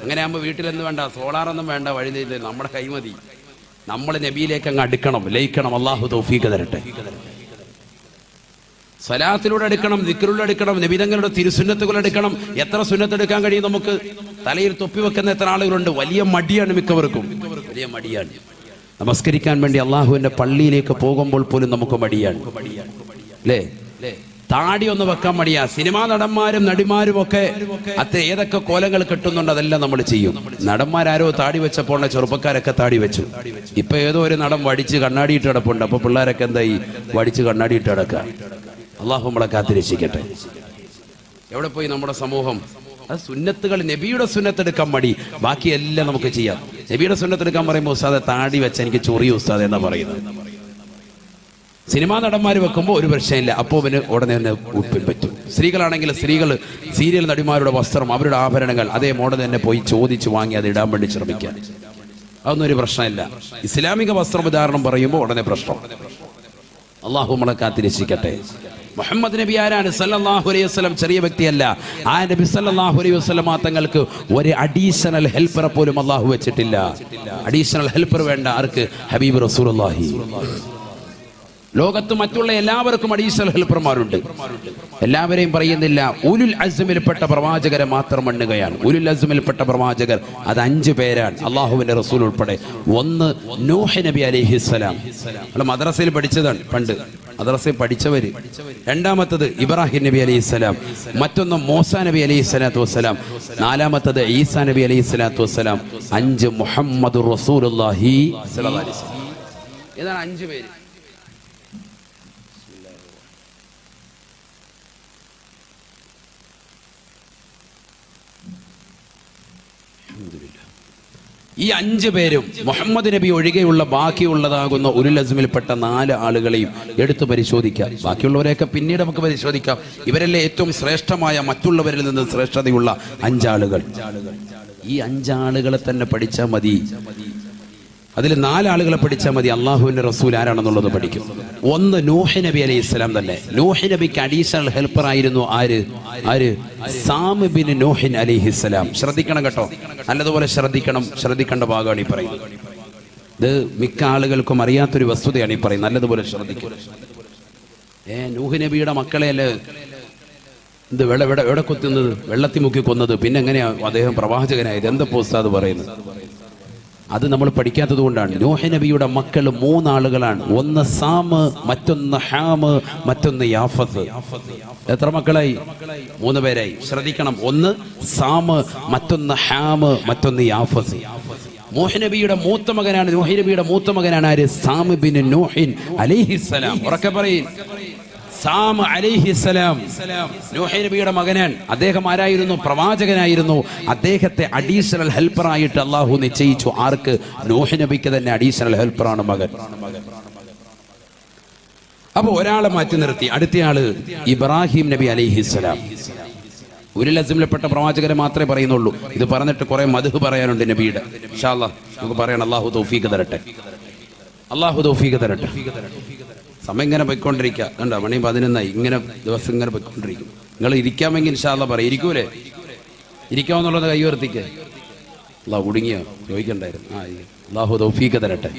അങ്ങനെ ആകുമ്പോൾ വീട്ടിലെന്ന് വേണ്ട, സോളാറൊന്നും വേണ്ട, വഴി നമ്മുടെ കൈമതി. നമ്മൾ നബിയിലേക്ക് അങ്ങ് അടുക്കണം, ലയിക്കണം. അള്ളാഹു തൗഫീഖ് തരട്ടെ. സ്വലാത്തിലൂടെ എടുക്കണം, ദിക്റിലൂടെ എടുക്കണം, നബിതങ്ങളുടെ തിരുസുന്നത്തുകൾ എടുക്കണം. എത്ര സുന്നത്ത് എടുക്കാൻ കഴിയും നമുക്ക്? തലയിൽ തൊപ്പി വെക്കുന്ന എത്ര ആളുകളുണ്ട്? വലിയ മടിയാണ് മിക്കവർക്കും, വലിയ മടിയാണ്. നമസ്കരിക്കാൻ വേണ്ടി അള്ളാഹുവിന്റെ പള്ളിയിലേക്ക് പോകുമ്പോൾ പോലും നമുക്ക് മടിയാണ്, അല്ലേ? താടി ഒന്ന് വെക്കാൻ മടിയാ. സിനിമാ നടന്മാരും നടിമാരും ഒക്കെ ഏതൊക്കെ കോലങ്ങൾ കെട്ടുന്നുണ്ട് അതെല്ലാം നമ്മൾ ചെയ്യും. നടന്മാരാരോ താടി വെച്ചപ്പോൾ ചെറുപ്പക്കാരൊക്കെ താടി വെച്ചു. ഇപ്പൊ ഏതോ ഒരു നടൻ വടിച്ച് കണ്ണാടിയിട്ട് കിടപ്പുണ്ട്. അപ്പൊ പിള്ളേരൊക്കെ എന്തായി? വടിച്ച് കണ്ണാടിയിട്ട് കിടക്കുക. അള്ളാഹു നമ്മളെ കാത്തിരക്ഷിക്കട്ടെ. എവിടെ പോയി നമ്മുടെ സമൂഹം? അത് സുന്നത്തുകൾ, നബിയുടെ സുന്നത്തെടുക്കാൻ മടി, ബാക്കിയെല്ലാം നമുക്ക് ചെയ്യാം. നബിയുടെ സുന്നത്തെടുക്കാൻ പറയുമ്പോൾ ഉസ്താദെ താടി വെച്ച എനിക്ക് ചൊറി ഉസ്താദ് എന്നാ പറയുന്നത്. സിനിമാ നടന്മാർ വെക്കുമ്പോൾ ഒരു പ്രശ്നമില്ല, അപ്പോൾ അവന് ഉടനെ തന്നെ ഉപ്പിൻ പറ്റും. സ്ത്രീകളാണെങ്കിൽ സ്ത്രീകൾ സീരിയൽ നടിമാരുടെ വസ്ത്രം, അവരുടെ ആഭരണങ്ങൾ അതേ മോഡൽ തന്നെ പോയി ചോദിച്ചു വാങ്ങി അത് ഇടാൻ വേണ്ടി ശ്രമിക്കാൻ, അതൊന്നും ഒരു പ്രശ്നമില്ല. ഇസ്ലാമിക വസ്ത്രവിധാരണം പറയുമ്പോൾ ഉടനെ പ്രശ്നം. അള്ളാഹു നമ്മളെ കാത്തിരക്ഷിക്കട്ടെ. മുഹമ്മദ് നബി ആരാണ്? സല്ലല്ലാഹു അലൈഹി വസല്ലം ചെറിയ വ്യക്തിയല്ല. ആ നബി സല്ലല്ലാഹു അലൈഹി വസല്ലം തങ്ങൾക്ക് ഒരു അഡീഷണൽ ഹെൽപ്പറെ പോലും അള്ളാഹു വെച്ചിട്ടില്ല. അഡീഷണൽ ഹെൽപ്പർ വേണ്ട ആർക്ക്? ഹബീബ് റസൂലുള്ളാഹി. ലോകത്ത് മറ്റുള്ള എല്ലാവർക്കും അഡീഷണൽ ഹെൽപ്പർമാരുണ്ട്. എല്ലാവരെയും പറയുന്നില്ല. ഉലുൽ അസ്മിൽപ്പെട്ട പ്രവാചകരെ മാത്രം എണ്ണുകയാണ്. ഉലുൽ അസ്മിൽപ്പെട്ട പ്രവാചകർ അത് 5 പേരാണ്, അള്ളാഹുവിന്റെ റസൂൽ ഉൾപ്പെടെ. ഒന്ന് നൂഹ് നബി അലൈഹിസ്സലാം, നമ്മൾ മദ്രസയിൽ പഠിച്ചതാണ് പണ്ട്, മദ്രസയിൽ പഠിച്ചവര്. രണ്ടാമത്തത് ഇബ്രാഹിം നബി അലൈഹിസ്സലാം, മറ്റൊന്ന് മൂസാ നബി അലൈഹിസ്സലാത്തു വസ്സലാം, നാലാമത്തത് ഈസാ നബി അലൈഹിസ്സലാത്തു വസ്സലാം, 5 മുഹമ്മദുർ റസൂലുള്ളാഹി സ്വല്ലല്ലാഹു അലൈഹി വസല്ലം. ഏതാണ് 5 പേര്? ഈ 5 പേരും മുഹമ്മദ് നബി ഒഴികെയുള്ള ബാക്കിയുള്ളതാകുന്ന ഉലുൽ അസ്മിൽപ്പെട്ട 4 ആളുകളെയും എടുത്തു പരിശോധിക്കാം. ബാക്കിയുള്ളവരെയൊക്കെ പിന്നീട് നമുക്ക് പരിശോധിക്കാം. ഇവരല്ലേ ഏറ്റവും ശ്രേഷ്ഠമായ, മറ്റുള്ളവരിൽ നിന്ന് ശ്രേഷ്ഠതയുള്ള 5 ആളുകൾ. ഈ 5 ആളുകളെ തന്നെ പഠിച്ചാൽ മതി. അതിൽ 4 ആളുകളെ പഠിച്ചാൽ മതി. അള്ളാഹുവിന്റെ റസൂൽ ആരാണെന്നുള്ളത് പഠിക്കും. ഒന്ന് നൂഹ് നബി അലൈഹി ഇസ്ലാം തന്നെ. നൂഹ് നബിക്ക് അഡീഷണൽ ഹെൽപ്പർ ആയിരുന്നു ആര്? സാം ബിൻ നൂഹ് അലൈഹിസ്സലാം. ശ്രദ്ധിക്കണം കേട്ടോ, നല്ലതുപോലെ ശ്രദ്ധിക്കണം. ശ്രദ്ധിക്കേണ്ട ഭാഗമാണ് ഈ പറയുന്നത്. ഇത് മിക്ക ആളുകൾക്കും അറിയാത്തൊരു വസ്തുതയാണ് ഈ പറയുന്നത്. നല്ലതുപോലെ ശ്രദ്ധിക്കും. നൂഹ് നബിയുടെ മക്കളെയല്ലേ ഇത് എവിടെ കൊത്തുന്നത്? വെള്ളത്തിൽ മുക്കി കൊന്നത്. പിന്നെ എങ്ങനെയാ അദ്ദേഹം പ്രവാചകനായത്? എന്താ ഉസ്താദ് പറയുന്നത്? അത് നമ്മൾ പഠിക്കാത്തത് കൊണ്ടാണ്. നൂഹ് നബിയുടെ മക്കൾ 3 ആളുകളാണ്. ഒന്ന് സാമ്, മറ്റൊന്ന് ഹാമ്, മറ്റൊന്ന് യാഫത്ത്. എത്ര മക്കളായി? 3 പേരായി. ശ്രദ്ധിക്കണം. ഒന്ന് സാമ്, മറ്റൊന്ന് ഹാമ്, മറ്റൊന്ന് യാഫത്ത്. നൂഹ് നബിയുടെ മൂത്ത മകനാണ്. നൂഹ് നബിയുടെ മൂത്ത മകനാണ് ആര്? സാം ബിൻ നൂഹ് അലൈഹിസ്സലാം. ഉറക്കെ പറയും. സാം അലൈഹിസ്സലാം നൂഹ് നബിയുടെ മകനാൻ. അദ്ദേഹം ആരായിരുന്നു? പ്രവാചകനായിരുന്നു. അദ്ദേഹത്തെ അഡീഷണൽ ഹെൽപ്പറായിട്ട് അള്ളാഹു നിശ്ചയിച്ചു. ആർക്ക്? നൂഹ് നബിക്ക് തന്നെ അഡീഷണൽ ഹെൽപ്പറാണ് മകൻ. അപ്പൊ ഒരാളെ മാറ്റി നിർത്തി. അടുത്തയാള് ഇബ്രാഹിം നബി അലൈഹിസ്സലാം. ഉലുൽ അസ്മിൽപ്പെട്ട പ്രവാചകരെ മാത്രമേ പറയുന്നുള്ളൂ. ഇത് പറഞ്ഞിട്ട് കുറെ മദ്ഹ് പറയാനുണ്ട് നബിയുടെ. ഇൻഷാ അല്ലാഹ് നമുക്ക് പറയണം. അള്ളാഹു തൗഫീഖ് തരട്ടെ. അള്ളാഹു തൗഫീഖ് തരട്ടെ. സമയം ഇങ്ങനെ പോയിക്കൊണ്ടിരിക്കുക. കണ്ടോ, മണി 11 ഇങ്ങനെ ദിവസം ഇങ്ങനെ പോയിക്കൊണ്ടിരിക്കും. നിങ്ങൾ ഇരിക്കാമെങ്കിൽ ഇൻഷാ അല്ലാഹ് പറയും. ഇരിക്കൂലേ? ഇരിക്കാമെന്നുള്ളത് കൈ ഉയർത്തിക്ക്. അള്ളാഹു കുടുങ്ങിയോ ചോദിക്കണ്ടായിരുന്നു. അള്ളാഹു തൗഫീഖ് തരട്ടെ.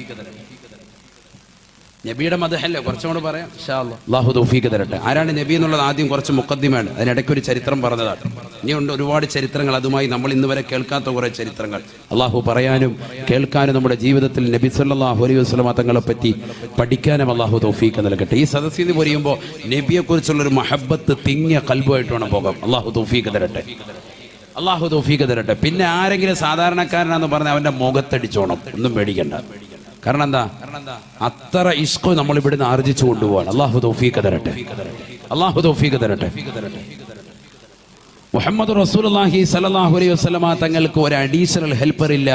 നബിയുടെ മദ്ഹല്ലേ, കുറച്ചും കൂടെ പറയാം ഇൻഷാ അല്ലാഹ്. അള്ളാഹു തൗഫീഖ് തരട്ടെ. ആരാണ് നബി എന്നുള്ളത് ആദ്യം കുറച്ച് മുഖദ്ദിമാണ്. അതിനിടയ്ക്ക് ഒരു ചരിത്രം പറഞ്ഞതാണ്. ഇനിയുണ്ട് ഒരുപാട് ചരിത്രങ്ങൾ. അതുമായി നമ്മൾ ഇന്ന് വരെ കേൾക്കാത്ത കുറെ ചരിത്രങ്ങൾ. അള്ളാഹു പറയാനും കേൾക്കാനും നമ്മുടെ ജീവിതത്തിൽ നബി സല്ലല്ലാഹു അലൈഹി വസല്ലം തങ്ങളെ പറ്റി പഠിക്കാനും അള്ളാഹു തൗഫീഖ് നൽകട്ടെ. ഈ സദസ്സിൽ നിന്ന് പറയുമ്പോൾ നബിയെ കുറിച്ചുള്ളൊരു മഹബത്ത് തിങ്ങിയ ഖൽബുമായിട്ട് വേണം പോകാം. അള്ളാഹു തൗഫീഖ് തരട്ടെ. അള്ളാഹു തൗഫീഖ് തരട്ടെ. പിന്നെ ആരെങ്കിലും സാധാരണക്കാരനാന്ന് പറഞ്ഞാൽ അവന്റെ മുഖത്തടിച്ചോണം. ഒന്നും പേടിക്കണ്ട. കാരണം എന്താ? അത്ര ഇഷ്ക് നമ്മൾ ഇവിടുന്ന് ആർജിച്ചു കൊണ്ടുപോവാണ്. അള്ളാഹു തൗഫീഖ് തരട്ടെ. അള്ളാഹു തൗഫീഖ് തരട്ടെ. മുഹമ്മദ് റസൂലുള്ളാഹി സ്വല്ലല്ലാഹു അലൈഹി വസല്ലമ തങ്ങൾക്ക് ഒരു അഡീഷണൽ ഹെൽപ്പർ ഇല്ല,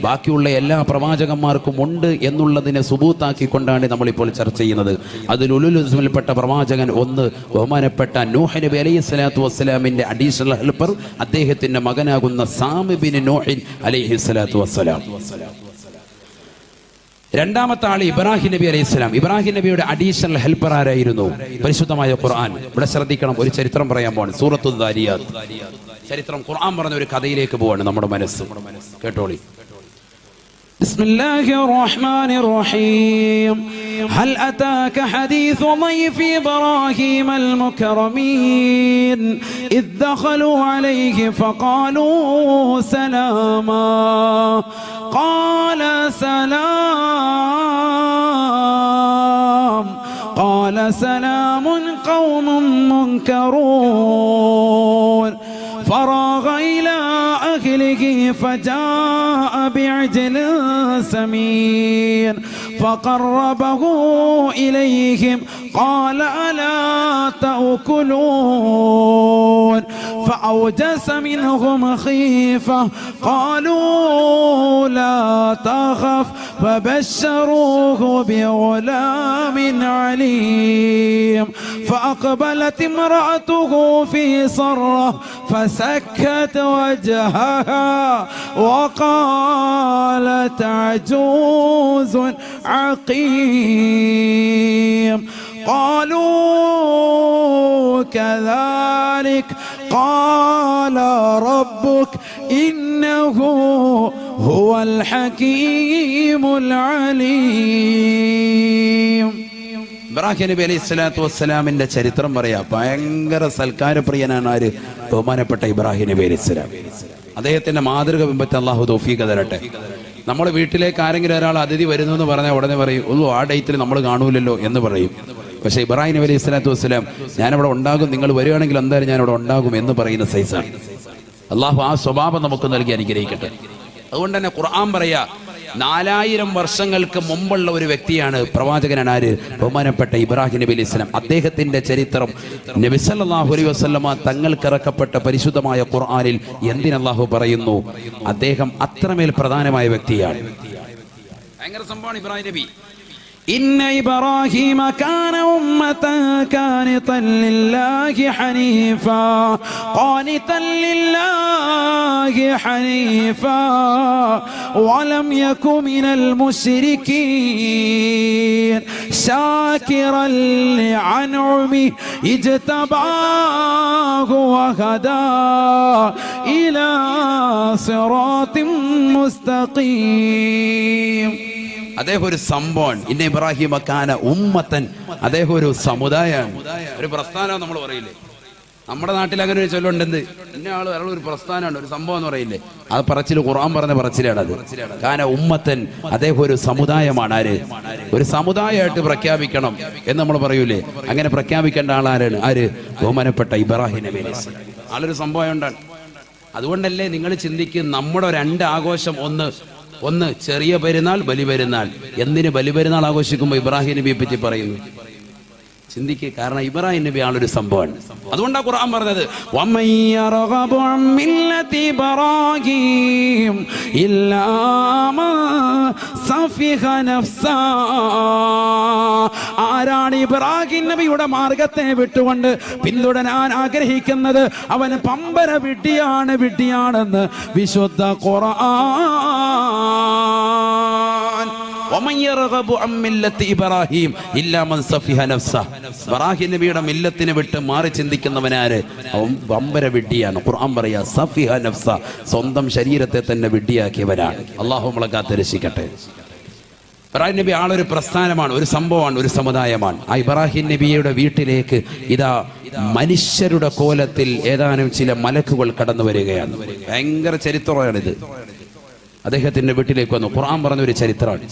ബാക്കിയുള്ള എല്ലാ പ്രവാചകന്മാർക്കും ഉണ്ട് എന്നുള്ളതിനെ സുബൂത്താക്കിക്കൊണ്ടാണ് നമ്മളിപ്പോൾ ചർച്ച ചെയ്യുന്നത്. അതിൽ ഉലുൽ അസ്മിൽപ്പെട്ട പ്രവാചകൻ ഒന്ന് ബഹുമാനപ്പെട്ട നൂഹ് നബി അലൈഹി സ്വലാത്തു വസ്സലാമിന്റെ അഡീഷണൽ ഹെൽപ്പർ അദ്ദേഹത്തിന്റെ മകനാകുന്ന സാം ബിൻ നൂഹ് അലൈഹി സ്വലാത്തു വസ്സലാം. രണ്ടാമത്തെ ആള് ഇബ്രാഹിം നബി അലൈഹി സ്വലാം. ഇബ്രാഹിം നബിയുടെ അഡീഷണൽ ഹെൽപ്പർ ആരായിരുന്നു? പരിശുദ്ധമായ ഖുർആൻ. ഇവിടെ ശ്രദ്ധിക്കണം, ഒരു ചരിത്രം പറയാൻ പോവാണ്. സൂറത്തുൽ ദാരിയാത്ത് ചരിത്രം. ഖുർആൻ പറഞ്ഞ ഒരു കഥയിലേക്ക് പോവാണ് നമ്മുടെ മനസ്സ്. കേട്ടോളി. ബിസ്മില്ലാഹിർ റഹ്മാനിർ റഹീം. ഹൽ അതാക ഹദീസു ളൈഫി ഇബ്രാഹീമൽ മുകറമീൻ ഇദ് ദഖലൂ അലൈഹി ഫഖാലൂ സലാമാ قال سلام قوم منكرون فراغ إلى أهله فجاء بعجل سمين فقربه إليهم قال ألا تأكلون فأوجس منهم خيفة قالوا لا تخف فبشروه بغلام عليم فأقبلت امرأته في صرة فسكت وجهها وقالت عجوز عقيم قالوا كذلك قال ربك إنه هو الحكيم العليم. ഇബ്രാഹിം നബി അലൈഹി സ്വലാത്തു വസ്സലാമിന്റെ ചരിത്രം പറയാ. ഭയങ്കര സൽക്കാരപ്രിയനാണ് ആര്? ബഹുമാനപ്പെട്ട ഇബ്രാഹിം നബി അലൈഹി സ്വലാം. അദ്ദേഹത്തിന്റെ മാതൃക ബിംബത്തെ അള്ളാഹു തൗഫീഖ് തരട്ടെ. നമ്മുടെ വീട്ടിലേക്ക് ആരെങ്കിലും ഒരാൾ അതിഥി വരുന്നു എന്ന് പറഞ്ഞാൽ ഉടനെ പറയും, ഓ ആ ഡേറ്റിൽ നമ്മൾ കാണൂലല്ലോ എന്ന് പറയും. പക്ഷേ ഇബ്രാഹിം നബി അലൈഹി സ്വലാത്തു വസ്സലാം ഞാനവിടെ ഉണ്ടാകും, നിങ്ങൾ വരികയാണെങ്കിൽ എന്തായാലും ഞാനവിടെ ഉണ്ടാകും എന്ന് പറയുന്ന സൈസാണ്. അള്ളാഹു ആ സ്വഭാവം നമുക്ക് നൽകി അനുഗ്രഹിക്കട്ടെ. അതുകൊണ്ട് തന്നെ ഖുർആൻ പറയാ 4000 വർഷങ്ങൾക്ക് മുമ്പുള്ള ഒരു വ്യക്തിയാണ് പ്രവാചകനാണ് ആര്? ബഹുമാനപ്പെട്ട ഇബ്രാഹിം നബി അലൈഹി സ്വലാം. അദ്ദേഹത്തിന്റെ ചരിത്രം നബി സല്ലല്ലാഹു അലൈഹി വസല്ലമ തങ്ങൾക്കിറക്കപ്പെട്ട പരിശുദ്ധമായ ഖുർആനിൽ എന്തിനല്ലാഹു പറയുന്നു? അദ്ദേഹം അത്രമേൽ പ്രധാനമായ വ്യക്തിയാണ്. ഭയങ്കര സംഭവമാണ് ഇബ്രാഹിം നബി. إن إبراهيم كان أمة قانتا لله حنيفا قانتا لله حنيفا ولم يكن من المشركين شاكرا لأنعمه اجتباه وهداه إلى صراط مستقيم. അദ്ദേഹം ഒരു സംഭവമാണ്. ഇന്ന ഇബ്രാഹിം കാന ഉമ്മത്തൻ. അദ്ദേഹം ഒരു സമുദായമാണ്, ഒരു പ്രസ്ഥാനം. നമ്മൾ പറയില്ലേ, നമ്മുടെ നാട്ടിൽ അങ്ങനെ ഒരു ചൊല്ലുണ്ടെന്ത്, ഇന്ന ആൾ വേറെ ഒരു പ്രസ്ഥാനമാണ്, ഒരു സംഭവം എന്ന് പറയില്ലേ, അത് പറച്ചിൽ ഖുർആൻ പറഞ്ഞ പറച്ചിലാണ്. അത് കാന ഉമ്മത്തൻ, അദ്ദേഹം ഒരു സമുദായമാണ്. ആര്? ഒരു സമുദായമായിട്ട് പ്രഖ്യാപിക്കണം എന്ന് നമ്മൾ പറയൂലേ, അങ്ങനെ പ്രഖ്യാപിക്കേണ്ട ആളാരാണ്? ആര്? ബഹുമാനപ്പെട്ട ഇബ്രാഹിം നബി അലൈഹി സ്വലാം. ആളൊരു സംഭവം ഉണ്ടാണ്. അതുകൊണ്ടല്ലേ നിങ്ങൾ ചിന്തിക്കും, നമ്മുടെ 2 ആഘോഷം, ഒന്ന് ചെറിയ പെരുന്നാൾ, ബലിപെരുന്നാൾ. എന്തിന് ബലിപെരുന്നാൾ ആഘോഷിക്കുമ്പോൾ ഇബ്രാഹിം നബിയെ പറ്റി പറയുന്നു? ചിന്തിക്കുക. കാരണം ഇബ്രാഹിം നബി ആളൊരു സംഭവമാണ്. അതുകൊണ്ടാണ് ഖുർആൻ പറഞ്ഞത്, വമൻ യർഗബു അൻ മില്ലതി ഇബ്രാഹിം ഇല്ലാ മാ സഫിഹ നഫ്സാ. ആരാണ് ഇബ്രാഹിം നബിയുടെ മാർഗത്തെ വിട്ടുകൊണ്ട് പിന്തുടരാൻ ആഗ്രഹിക്കുന്നത്, അവൻ പമ്പര വിഡ്ഢിയാണെന്ന് വിശുദ്ധ ഖുർആൻ. വമൻ യർഗബു അൻ മില്ലതി ഇബ്രാഹിം ഇല്ലാ മൻ സഫിഹ നഫ്സ. ഇബ്രാഹിം നബിയുടെ മില്ലത്തിനെ വിട്ട് മാറി ചിന്തിക്കുന്നവനാര്? അവൻ വമ്പര വിഡ്ഢിയാണ്. ഖുർആൻ പറയാ സഫിഹ നഫ്സ, സ്വന്തം ശരീരത്തെ തന്നെ വിഡ്ഢിയാക്കിയവരാണ്. അല്ലാഹു നമ്മളെ കാത്തിരക്ഷിക്കട്ടെ. ഇബ്രാഹിം നബി ആളൊരു പ്രസ്ഥാനമാണ്, ഒരു സംഭവമാണ്, ഒരു സമുദായമാണ്. ആ ഇബ്രാഹിം നബിയുടെ വീട്ടിലേക്ക് ഇതാ മനുഷ്യരുടെ കോലത്തിൽ ഏതാനും ചില മലക്കുകൾ കടന്നു വരികയാണ്. ഭയങ്കര ചരിത്രമാണിത്. അദ്ദേഹത്തിന്റെ വീട്ടിലേക്ക് വന്നു. ഖുർആൻ പറഞ്ഞൊരു ചരിത്രമാണ്.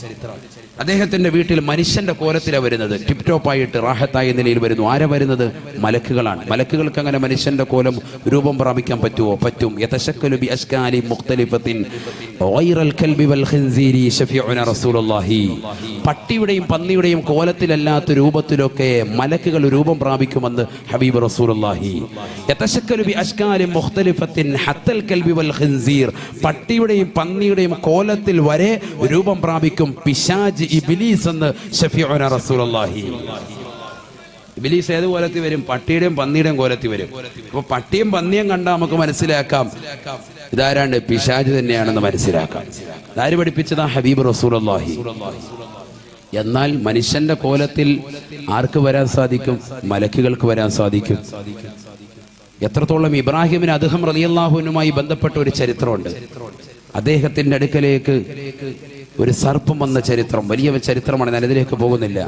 അദ്ദേഹത്തിന്റെ വീട്ടിൽ മനുഷ്യന്റെ കോലത്തിലാണ് വരുന്നത്. ടിപ് ടോപ്പായിട്ട് റാഹത്തായ നിലയിൽ വരുന്നു. ആരാ വരുന്നത്? മലക്കുകളാണ്. മലക്കുകൾക്ക് അങ്ങനെ മനുഷ്യന്റെ കോലം രൂപം പ്രാപിക്കാൻ പറ്റുമോ? പറ്റും. യതശക്കലു ബി അശ്കാലി മുഖ്തലിഫത്തിൻ ഗൈറൽ കൽബി വൽ ഖിൻസീരി ശഫീഉന റസൂലുള്ളാഹി. പട്ടിയുടെയും പന്നിയുടെയും കോലത്തിലല്ലാത്ത രൂപത്തിലൊക്കെ മലക്കുകൾ രൂപം പ്രാപിക്കുമെന്ന് ഹബീബ് റസൂലുള്ളാഹി. യതശക്കലു ബി അശ്കാലി മുഖ്തലിഫത്തിൻ ഹത്തൽ കൽബി വൽ ഖിൻസീർ. പട്ടിയുടെയും പന്നിയുടെയും കോലത്തിൽ വരെ രൂപം പ്രാപിക്കും പിശാച് ഇബ്ലീസ് എന്ന് ശഫീഉന റസൂലുള്ളാഹി. ഇബ്ലീസ് ഏത് കോലത്തിൽ വരും? പട്ടിയുടെയും പന്നിയുടെയും കോലത്തിൽ വരും. അപ്പൊ പട്ടിയും പന്നിയും കണ്ടാൽ നമുക്ക് മനസ്സിലാക്കാം ഇതാരാണ്ട്? പിശാച് തന്നെയാണെന്ന് മനസ്സിലാക്കാം. ആര് പഠിപ്പിച്ചതാ? ഹബീബ് റസൂലുള്ളാഹി. എന്നാൽ മനുഷ്യന്റെ കോലത്തിൽ ആർക്ക് വരാൻ സാധിക്കും? മലക്കുകൾക്ക് വരാൻ സാധിക്കും. എത്രത്തോളം ഇബ്രാഹിമിന് അദ്ഹം റളിയല്ലാഹു അൻഹുമായി ബന്ധപ്പെട്ട ഒരു ചരിത്രമുണ്ട്. അദ്ദേഹത്തിന്റെ അടുക്കലേക്ക് ഒരു സർപ്പം വന്ന ചരിത്രം, വലിയ ചരിത്രമാണ്. ഞാൻ അതിലേക്ക് പോകുന്നില്ല.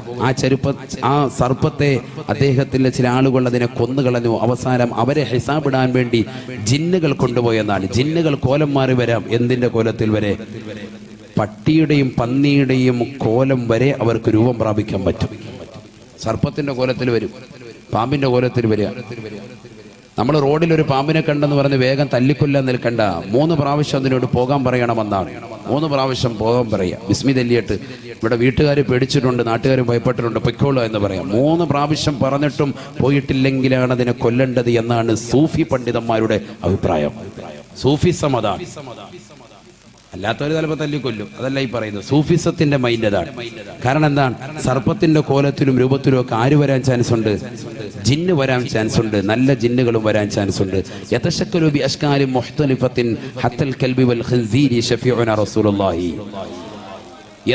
ആ സർപ്പത്തെ അദ്ദേഹത്തിന്റെ ചില ആളുകൾ അതിനെ കൊന്നുകളഞ്ഞു. അവസാനം അവരെ ഹിസാബിടാൻ വേണ്ടി ജിന്നുകൾ കൊണ്ടുപോയെന്നാണ്. ജിന്നുകൾ കോലം മാറി വരാം. എന്തിന്റെ കോലത്തിൽ വരെ? പട്ടിയുടെയും പന്നിയുടെയും കോലം വരെ അവർക്ക് രൂപം പ്രാപിക്കാൻ പറ്റും. സർപ്പത്തിന്റെ കോലത്തിൽ വരും, പാമ്പിന്റെ കോലത്തിൽ വരിക. നമ്മൾ റോഡിൽ ഒരു പാമ്പിനെ കണ്ടെന്ന് പറഞ്ഞ് വേഗം തല്ലിക്കൊല്ലാൻ നിൽക്കണ്ട. 3 പ്രാവശ്യം അതിനോട് പോകാൻ പറയണമെന്നാണ്. 3 പ്രാവശ്യം പോകാൻ പറയാം. ബിസ്മി തല്ലിയിട്ട് ഇവിടെ വീട്ടുകാർ പേടിച്ചിട്ടുണ്ട്, നാട്ടുകാർ ഭയപ്പെട്ടിട്ടുണ്ട്, പൊയ്ക്കോളൂ എന്ന് പറയാം. 3 പ്രാവശ്യം പറഞ്ഞിട്ടും പോയിട്ടില്ലെങ്കിലാണ് അതിനെ കൊല്ലേണ്ടത് എന്നാണ് സൂഫി പണ്ഡിതന്മാരുടെ അഭിപ്രായം. സൂഫിസം അതാണ്. അല്ലാത്തവർ ചിലപ്പോൾ തല്ലിക്കൊല്ലും. അതല്ല ഈ പറയുന്നത്. സൂഫിസത്തിന്റെ മൈൻഡ് അതാണ്. കാരണം എന്താണ്? സർപ്പത്തിന്റെ കോലത്തിലും രൂപത്തിലും ഒക്കെ ആര് വരാൻ ചാൻസ് ഉണ്ട്? ജിന്ന് വരാൻ ചാൻസ് ഉണ്ട്. നല്ല ജിന്നുകളും വരാൻ ചാൻസ് ഉണ്ട്. യതശക്കലു ബി അശ്കാലി മുഖ്തലിഫത്തിൻ ഹത്തൽ കൽബി വൽ ഖിൻസീരി ശഫീഉന റസൂലുള്ളാഹി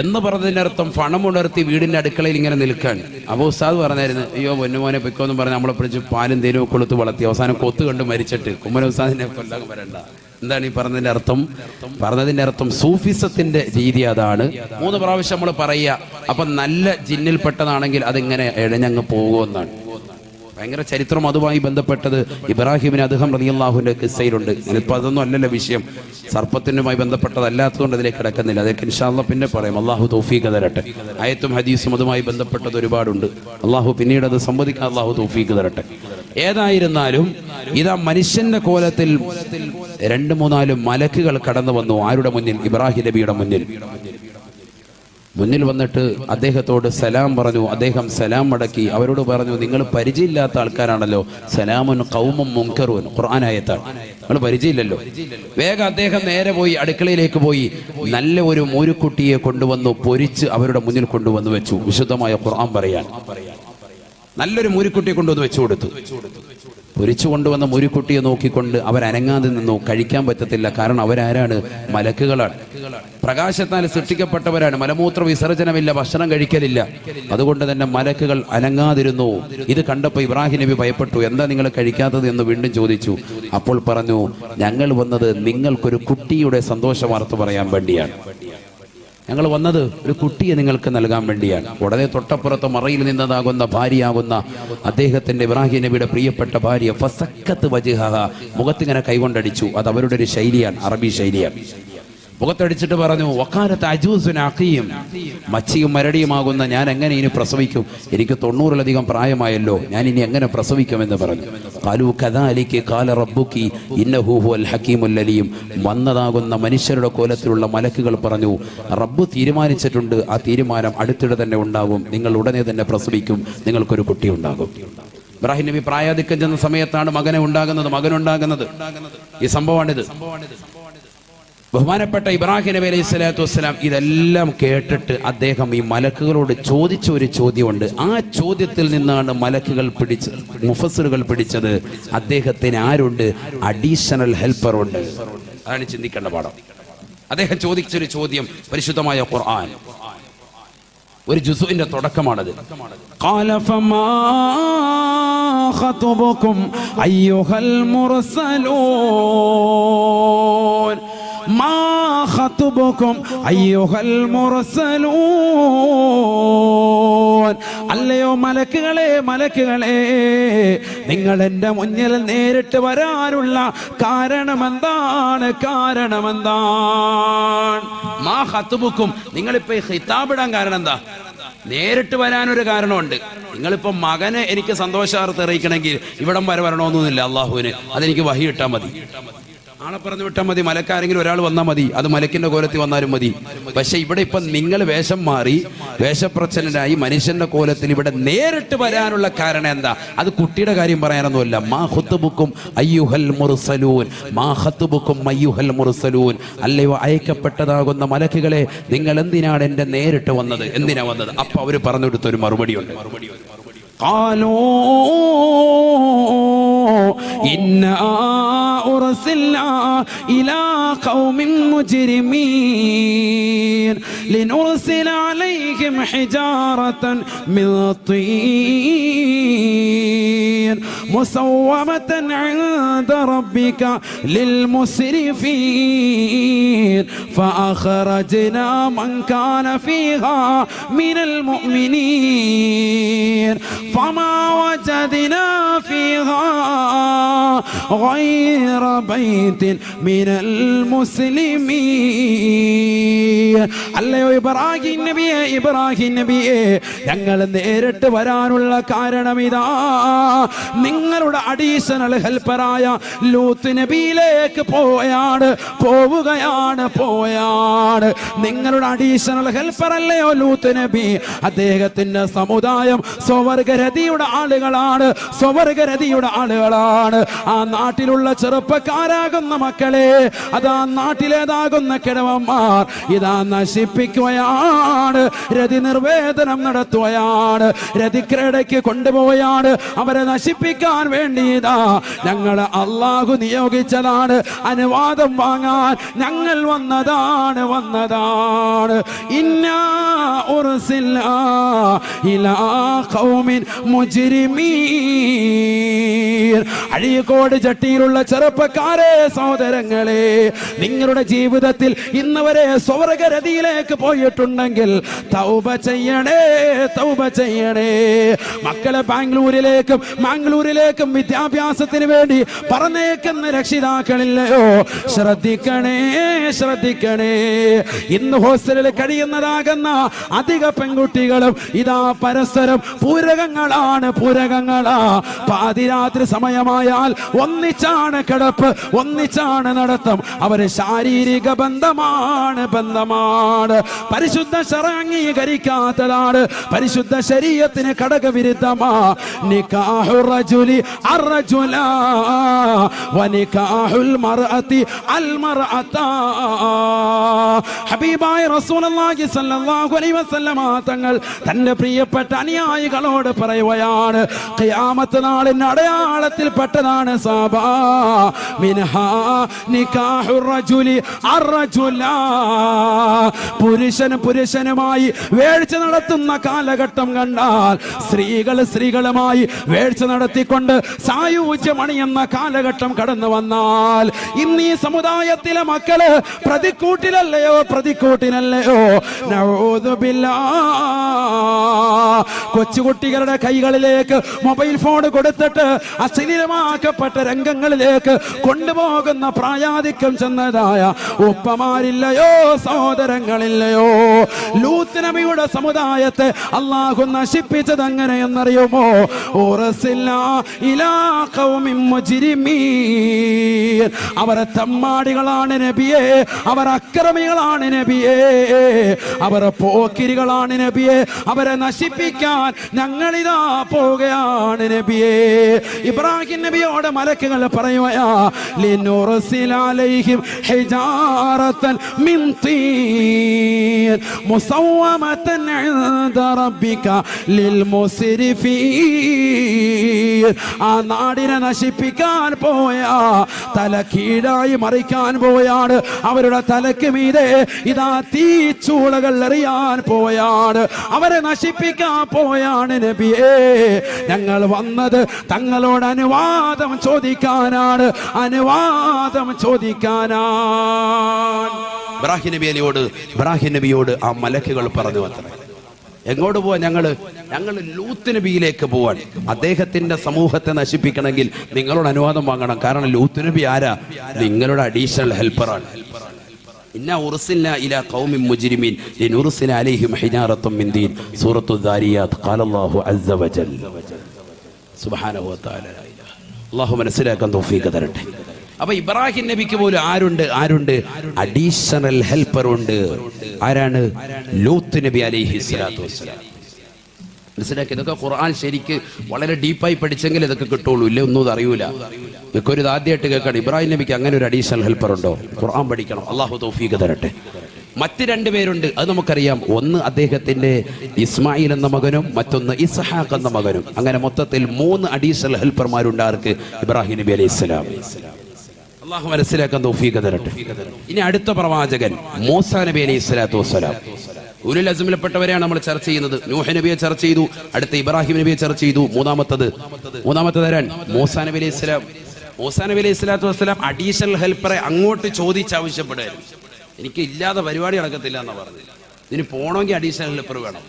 എന്ന് പറഞ്ഞതിനർത്ഥം പണമുണർത്തി വീടിന്റെ അടുക്കളയിൽ ഇങ്ങനെ നിൽക്കാൻ. അപ്പോൾ ഉസ്താദ് പറഞ്ഞായിരുന്നു, അയ്യോ പൊന്നുമോനെ പൊയ്ക്കോന്നും പറഞ്ഞ് നമ്മളെ പിടിച്ച് പാലും തേനും കൊടുത്ത് വളർത്തി അവസാനം കൊത്തു കണ്ട് മരിച്ചിട്ട് കുമ്മന ഉസ്താദിനെ കൊല്ലാൻ വരണ്ട. എന്താണ് ഈ പറഞ്ഞതിന്റെ അർത്ഥം? പറഞ്ഞതിന്റെ അർത്ഥം സൂഫിസത്തിന്റെ രീതി അതാണ്. 3 പ്രാവശ്യം നമ്മൾ പറയുക. അപ്പൊ നല്ല ജിന്നിൽപ്പെട്ടതാണെങ്കിൽ അതിങ്ങനെ എഴഞ്ഞങ്ങ് പോകുമെന്നാണ്. ഭയങ്കര ചരിത്രം അതുമായി ബന്ധപ്പെട്ടത് ഇബ്രാഹിമിന് അദ്ഹം റളിയല്ലാഹുവിന്റെ കിസ്സയിലുണ്ട്. ഇനിയിപ്പോൾ അതൊന്നും അല്ലല്ലോ വിഷയം, സർപ്പത്തിനുമായി ബന്ധപ്പെട്ടതല്ലാത്തതുകൊണ്ട് അതിലേക്ക് കിടക്കുന്നില്ല. അതൊക്കെ ഇൻഷാ അല്ലാഹ് പിന്നെ പറയാം. അള്ളാഹു തൗഫീഖ് തരട്ടെ. ആയത്തും ഹദീസും അതുമായി ബന്ധപ്പെട്ടത് ഒരുപാടുണ്ട്. അള്ളാഹു പിന്നീട് അത് സംവദിക്കാൻ അള്ളാഹു തൗഫീഖ് തരട്ടെ. ഏതായിരുന്നാലും ഇതാ മനുഷ്യന്റെ കോലത്തിൽ 2-3-4 മലക്കുകൾ കടന്നു വന്നു. ആരുടെ മുന്നിൽ? ഇബ്രാഹിം നബിയുടെ മുന്നിൽ വന്നിട്ട് അദ്ദേഹത്തോട് സലാം പറഞ്ഞു. അദ്ദേഹം സലാം മടക്കി. അവരോട് പറഞ്ഞു, നിങ്ങൾ പരിചയമില്ലാത്ത ആൾക്കാരാണല്ലോ. സലാമുൻ ഖൗമുൻ മുൻകറൂൻ, ഖുർആൻ ആയത്താണ്. നിങ്ങൾ പരിചയമില്ലല്ലോ. വേഗം അദ്ദേഹം നേരെ പോയി അടുക്കളയിലേക്ക് പോയി നല്ല ഒരു മൂരുക്കുട്ടിയെ കൊണ്ടുവന്നു പൊരിച്ച് അവരുടെ മുന്നിൽ കൊണ്ടുവന്ന് വെച്ചു. വിശുദ്ധമായ ഖുർആൻ പറയാൻ നല്ലൊരു മൂരുക്കുട്ടിയെ കൊണ്ടുവന്ന് വെച്ചു കൊടുത്തു. പൊരിച്ചു കൊണ്ടുവന്ന മുരുക്കുട്ടിയെ നോക്കിക്കൊണ്ട് അവരനങ്ങാതെ നിന്നു. കഴിക്കാൻ പറ്റത്തില്ല, കാരണം അവരാരാണ്? മലക്കുകളാണ്. പ്രകാശത്താൽ സൃഷ്ടിക്കപ്പെട്ടവരാണ്. മലമൂത്ര വിസർജനമില്ല, ഭക്ഷണം കഴിക്കലില്ല. അതുകൊണ്ട് തന്നെ മലക്കുകൾ അനങ്ങാതിരുന്നു. ഇത് കണ്ടപ്പോൾ ഇബ്രാഹിം നബി ഭയപ്പെട്ടു. എന്താ നിങ്ങൾ കഴിക്കാത്തത് എന്ന് വീണ്ടും ചോദിച്ചു. അപ്പോൾ പറഞ്ഞു, ഞങ്ങൾ വന്നത് നിങ്ങൾക്കൊരു കുട്ടിയുടെ സന്തോഷ വാർത്ത പറയാൻ വേണ്ടിയാണ്. ഞങ്ങൾ വന്നത് ഒരു കുട്ടിയെ നിങ്ങൾക്ക് നൽകാൻ വേണ്ടിയാണ്. ഉടനെ തൊട്ടപ്പുറത്ത് മറയിൽ നിന്നതാകുന്ന ഭാര്യയാകുന്ന അദ്ദേഹത്തിന്റെ ഇബ്രാഹിം നബിയുടെ പ്രിയപ്പെട്ട ഭാര്യ ഫസക്കത്ത് വജ്ഹഹ, മുഖത്തിങ്ങനെ കൈകൊണ്ടടിച്ചു. അത് അവരുടെ ഒരു ശൈലിയാണ്, അറബി ശൈലിയാണ്. മുഖത്തടിച്ചിട്ട് പറഞ്ഞു, വക്കാലത്ത് അജൂസുൻ അഖീം, മച്ചിയും മരടിയുമാകുന്ന ഞാൻ എങ്ങനെ ഇനി പ്രസവിക്കും? എനിക്ക് 90-ലധികം പ്രായമായല്ലോ, ഞാൻ ഇനി എങ്ങനെ പ്രസവിക്കുമെന്ന് പറഞ്ഞു. ഖാലൂ കദാലിക ഖാല റബ്ബുകി ഇന്നഹു ഹുവൽ ഹകീമുൽ അലീം. വന്നതാകുന്ന മനുഷ്യരുടെ കോലത്തിലുള്ള മലക്കുകൾ പറഞ്ഞു, റബ്ബ് തീരുമാനിച്ചിട്ടുണ്ട്, ആ തീരുമാനം അടുത്തിടെ തന്നെ ഉണ്ടാകും. നിങ്ങൾ ഉടനെ തന്നെ പ്രസവിക്കും, നിങ്ങൾക്കൊരു കുട്ടി ഉണ്ടാകും. ഇബ്രാഹിം നബി പ്രായാധിക്യം ചെന്ന സമയത്താണ് മകനുണ്ടാകുന്നത്. ഈ സംഭവമാണിത്. ബഹുമാനപ്പെട്ട ഇബ്രാഹിം നബി അലൈഹി സ്വലാത്തു വസ്സലാം ഇതെല്ലാം കേട്ടിട്ട് അദ്ദേഹം ഈ മലക്കുകളോട് ചോദിച്ച ഒരു ചോദ്യമുണ്ട്. ആ ചോദ്യത്തിൽ നിന്നാണ് മലക്കുകൾ മുഫസ്സിറുകൾ പിടിച്ചത്, അദ്ദേഹത്തിന് ആരുണ്ട്? അഡീഷണൽ ഹെൽപ്പർ ഉണ്ട്. അതാണ് ചിന്തിക്കേണ്ട പാഠം. അദ്ദേഹം ചോദിച്ചൊരു ചോദ്യം പരിശുദ്ധമായ ഖുർആൻ ഒരു ജുസുവിന്റെ തുടക്കമാണത്. ഖാല ഫമാ ഖതുബുകും അയ്യുഹൽ മുർസലൂൻ, മാ ഖതുബുകും അയ്യുഹൽ മുർസലൂൻ. അല്ലയോ മലക്കുകളെ, നിങ്ങൾ എൻ്റെ മുന്നിൽ നേരിട്ട് വരാനുള്ള കാരണമെന്താണ്? മാ ഖതുബുകും, നിങ്ങളിപ്പോ ഖിതാബിടാൻ കാരണം എന്താ? നേരിട്ട് വരാനൊരു കാരണമുണ്ട്. നിങ്ങളിപ്പോ മകനെ എനിക്ക് സന്തോഷാർത്ഥം അറിയിക്കണമെങ്കിൽ ഇവിടം വരെ വരണമെന്നൊന്നുമില്ല. അള്ളാഹുവിന് അതെനിക്ക് വഹി ഇട്ടാൽ മതി, ആളെ പറഞ്ഞു വിട്ടാൽ മതി, മലക്കാരെങ്കിലും ഒരാൾ വന്നാൽ മതി, അത് മലക്കിന്റെ കോലത്തിൽ വന്നാലും മതി. പക്ഷെ ഇവിടെ ഇപ്പൊ നിങ്ങൾ വേഷം മാറി വേഷപ്രച്ഛന്നനായി മനുഷ്യന്റെ കോലത്തിൽ ഇവിടെ നേരിട്ട് വരാനുള്ള കാരണം എന്താ? അത് കുട്ടിയുടെ കാര്യം പറയാനൊന്നുമല്ല. മാ ഖുതുബുക്കും അയ്യുഹൽ മുർസലൂൻ, മാ ഖതുബുക്കും അയ്യുഹൽ മുർസലൂൻ. അല്ലയോ അയക്കപ്പെട്ടതാകുന്ന മലക്കുകളെ, നിങ്ങൾ എന്തിനാണ് എന്റെ നേരിട്ട് വന്നത്? എന്തിനാ വന്നത്? അപ്പൊ അവര് പറഞ്ഞു കൊടുത്തൊരു മറുപടിയുണ്ട്. إنا أرسلنا إلى قوم مجرمين لنرسل عليهم حجارة من طين مسومة عند ربك للمسرفين فأخرجنا من كان فيها من المؤمنين فما وجدنا فيها غير بيت من المسلمين. അല്ലയോ ഇബ്രാഹിം നബിയെ, ഞങ്ങൾ നേരിട്ട് വരാനുള്ള കാരണം ഇതാ. നിങ്ങളുടെ അഡീഷണൽ ഹെൽപ്പറായ ലൂത്ത് നബിയിലേക്ക് പോവുകയാണ്. നിങ്ങളുടെ അഡീഷണൽ ഹെൽപ്പർ അല്ലയോ ലൂത്ത് നബി? അദ്ദേഹത്തിന്റെ സമുദായം സ്വവർഗരതിയുടെ ആളുകളാണ്. ആ നാട്ടിലുള്ള ചെറുപ്പക്കാരാകുന്ന മക്കളെ, അതാ നാട്ടിലേതാകുന്ന കിഴവന്മാർ, ഇതാ നശിപ്പിക്കുകയാണ്, രതി നിർവേദനം നടത്തുകയാണ്, രതിക്രീഡയ്ക്ക് കൊണ്ടുപോയാണ് അവരെ നശിപ്പിക്കാൻ വേണ്ടി. ഞങ്ങൾ അള്ളാഹു നിയോഗിച്ചതാണ്, അനുവാദം വാങ്ങാൻ ഞങ്ങൾ വന്നതാണ്. ഇന്നാ ഉർസിൽനാ ഇലാ ഖൗമിൻ മുജ്രിമീൻ. അഴീക്കോട് ചട്ടിയിലുള്ള ചെറുപ്പക്കാരെ, സഹോദരങ്ങളെ, നിങ്ങളുടെ ജീവിതത്തിൽ ഇന്ന് വരെ സ്വർഗരതിയിലേക്ക് പോയിട്ടുണ്ടെങ്കിൽ തൗബ ചെയ്യണേ. മക്കളെ ബാംഗ്ലൂരിലേക്കും വിദ്യാഭ്യാസത്തിന് വേണ്ടി പറഞ്ഞേക്കുന്ന രക്ഷിതാക്കളില്ലയോ? ശ്രദ്ധിക്കണേ. ഇന്ന് ഹോസ്റ്റലിൽ കഴിയുന്നതാകുന്ന അധിക പെൺകുട്ടികളും ഇതാ പരസ്പരം പൂരകങ്ങളാണ്. പാതിരാത്രി സമയമായാൽ ഒന്നിച്ചാണ് കിടപ്പ്, ഒന്നിച്ചാണ് നടത്തം. അവര് ശാരീരിക ബന്ധമാണ്. പരിശുദ്ധ ശറഅ് അംഗീകരിക്കാത്തതാണ്, പരിശുദ്ധ ശരീഅത്തിന് ഘടകവിരുദ്ധമാ. നികാഹുർ റജുലി അർറജുലാ വനികാഹുൽ മർഅതി അൽമർഅതാ. ഹബീബായ റസൂലുള്ളാഹി സ്വല്ലല്ലാഹു അലൈഹി വസല്ലമ തങ്ങൾ തന്റെ പ്രിയപ്പെട്ട അനുയായികളോട് പറയുകയാണ്, ഖിയാമത്ത് നാളിന്റെ അടയാളത്തിൽപ്പെട്ടതാണ് സഹാബാ, മിൻഹാ നികാഹുർ റജുലി അർറജുലാ. പുരുഷനുമായി വേഴ്ച നടത്തുന്ന കാലഘട്ടം കണ്ടാൽ, സ്ത്രീകളുമായി വേഴ്ച നടത്തിക്കൊണ്ട് സായൂജ്യമണിയുന്ന കാലഘട്ടം കടന്നു വന്നാൽ, ഇന്ന് ഈ സമുദായത്തിലെ മക്കള് പ്രതിക്കൂട്ടിലല്ലയോ? നഊദു ബില്ലാഹ്. കൊച്ചുകുട്ടികളുടെ കൈകളിലേക്ക് മൊബൈൽ ഫോൺ കൊടുത്തിട്ട് അശ്ലീലമാക്കപ്പെട്ട രംഗങ്ങളിലേക്ക് കൊണ്ടുപോകുന്ന പ്രായാധിക്യം ചെന്നതായ ഉപ്പമാരില്ലയോ? സഹോദരങ്ങളില്ലയോ? ലൂത്ത് നബിയുടെ സമുദായത്തെ അല്ലാഹു നശിപ്പിച്ചത് എങ്ങനെയെന്നറിയുമോ? ഉർസിൽനാ ഇലാ ഖൗമിൻ മുജ്രിമീൻ. അവർ തമ്മാടികളാണ് നബിയേ, അവർ അക്രമികളാണ് നബിയേ, അവർ പോക്കിരികളാണ് നബിയേ, അവരെ നശിപ്പിക്കാൻ ഞങ്ങളിതാ പോവുകയാണ് നബിയേ. ഇബ്രാഹിം നബിയോട് മലക്കുകൾ പറയുകയാ, ലിനുർസില അലൈഹിം ഹിജാറത്തൻ മിൻ തീൻ മുസവ്വമതൻ ഇൻദ റബ്ബിക ലിൽ മുസ്രിഫീൻ. ആ നാടിനെ നശിപ്പിക്കാൻ പോയാ, തല കീഴായി മറിക്കാൻ പോയാണ്, അവരുടെ തലക്ക് മീതെ ഇതാ തീച്ചൂളകൾ എറിയാൻ പോയാണ്, അവരെ നശിപ്പിക്കാൻ പോയാണ് നബിയേ. ഞങ്ങൾ വന്നത് തങ്ങളോട് അനുവാദം ചോദിക്കാനാണ്. ഇബ്രാഹിം നബിയോട് ആ മലക്കുകൾ പറഞ്ഞു അത്ര, എങ്ങോട്ട് പോവാ? ഞങ്ങൾ ലൂത്ത് നബിയിലേക്ക് പോവാൻ. അദ്ദേഹത്തിന്റെ സമൂഹത്തെ നശിപ്പിക്കണമെങ്കിൽ നിങ്ങളോട് അനുവാദം വാങ്ങണം. കാരണം ലൂത്ത് നബി ആരാ? നിങ്ങളുടെ അഡീഷണൽ ഹെൽപ്പറാണ്. ഇന്നാ ഉർസിൽനാ ഇലാ ഖൗമിൻ മുജ്രിമീൻ ലിനുർസില അലൈഹിം ഹിജാറത്തും മിൻ ദീൻ. സൂറത്തു ദാരിയാത്ത്. ഖാലല്ലാഹു അസ്സ വജൽ. സുബ്ഹാനഹു വ തആല. അല്ലാഹു മനസ്സിലാക്കാൻ തൗഫീഖ് തരട്ടെ. അപ്പൊ ഇബ്രാഹിം നബിക്ക് പോലും ആരുണ്ട്? അഡീഷണൽ ഹെൽപ്പർ ഉണ്ട്. ആരാണ്? ലൂത്ത് നബി അലൈഹി സ്വലാത്തു വസ്സലാം. മനസ്സിലാക്കി? ഇതൊക്കെ ഖുർആൻ ശരിക്ക് വളരെ ഡീപ്പായി പഠിച്ചെങ്കിൽ ഇതൊക്കെ കിട്ടുള്ളൂ, ഇല്ല ഒന്നും അറിയൂല. മിക്കൊരു ആദ്യമായിട്ട് കേൾക്കണം ഇബ്രാഹിം നബിക്ക് അങ്ങനെ ഒരു അഡീഷണൽ ഹെൽപ്പർ ഉണ്ടോ. ഖുർആൻ പഠിക്കണം. അള്ളാഹു തൗഫീഖ് തരട്ടെ. മറ്റ് രണ്ടുപേരുണ്ട്, അത് നമുക്കറിയാം. ഒന്ന് അദ്ദേഹത്തിന്റെ ഇസ്മായിൽ എന്ന മകനും മറ്റൊന്ന് ഇസ്ഹാഖ് എന്ന മകനും. അങ്ങനെ മൊത്തത്തിൽ 3 അഡീഷണൽ ഹെൽപ്പർമാരുണ്ട് ആർക്ക്? ഇബ്രാഹിം നബി അലൈഹി സ്വലാം. അള്ളാഹു മനസ്സിലാക്കാൻ തൗഫീഖ് തരട്ടെ. ഇനി അടുത്ത പ്രവാചകൻ മൂസാ നബി അലൈഹി സ്വലാത്തു വസ്സലാം. ഉലുൽ അസ്മിൽപ്പെട്ടവരെയാണ് നമ്മൾ ചർച്ച ചെയ്യുന്നത്. നൂഹ് നബിയെ ചർച്ച ചെയ്തു, അടുത്ത ഇബ്രാഹിം നബിയെ ചർച്ച ചെയ്തു. മൂന്നാമത്തത് ആരാൻ? മൂസാ നബി അലൈഹി സ്വലാം. മൂസാ നബി അലൈഹി സ്വലാത്തു വസ്സലാം അഡീഷണൽ ഹെൽപ്പറെ അങ്ങോട്ട് ചോദിച്ചാവശ്യപ്പെടുകയായിരുന്നു. എനിക്ക് ഇല്ലാതെ പരിപാടി നടക്കത്തില്ല എന്നാ പറഞ്ഞില്ല. ഇതിന് പോണമെങ്കിൽ അഡീഷണൽ ഹെൽപ്പർ വേണം.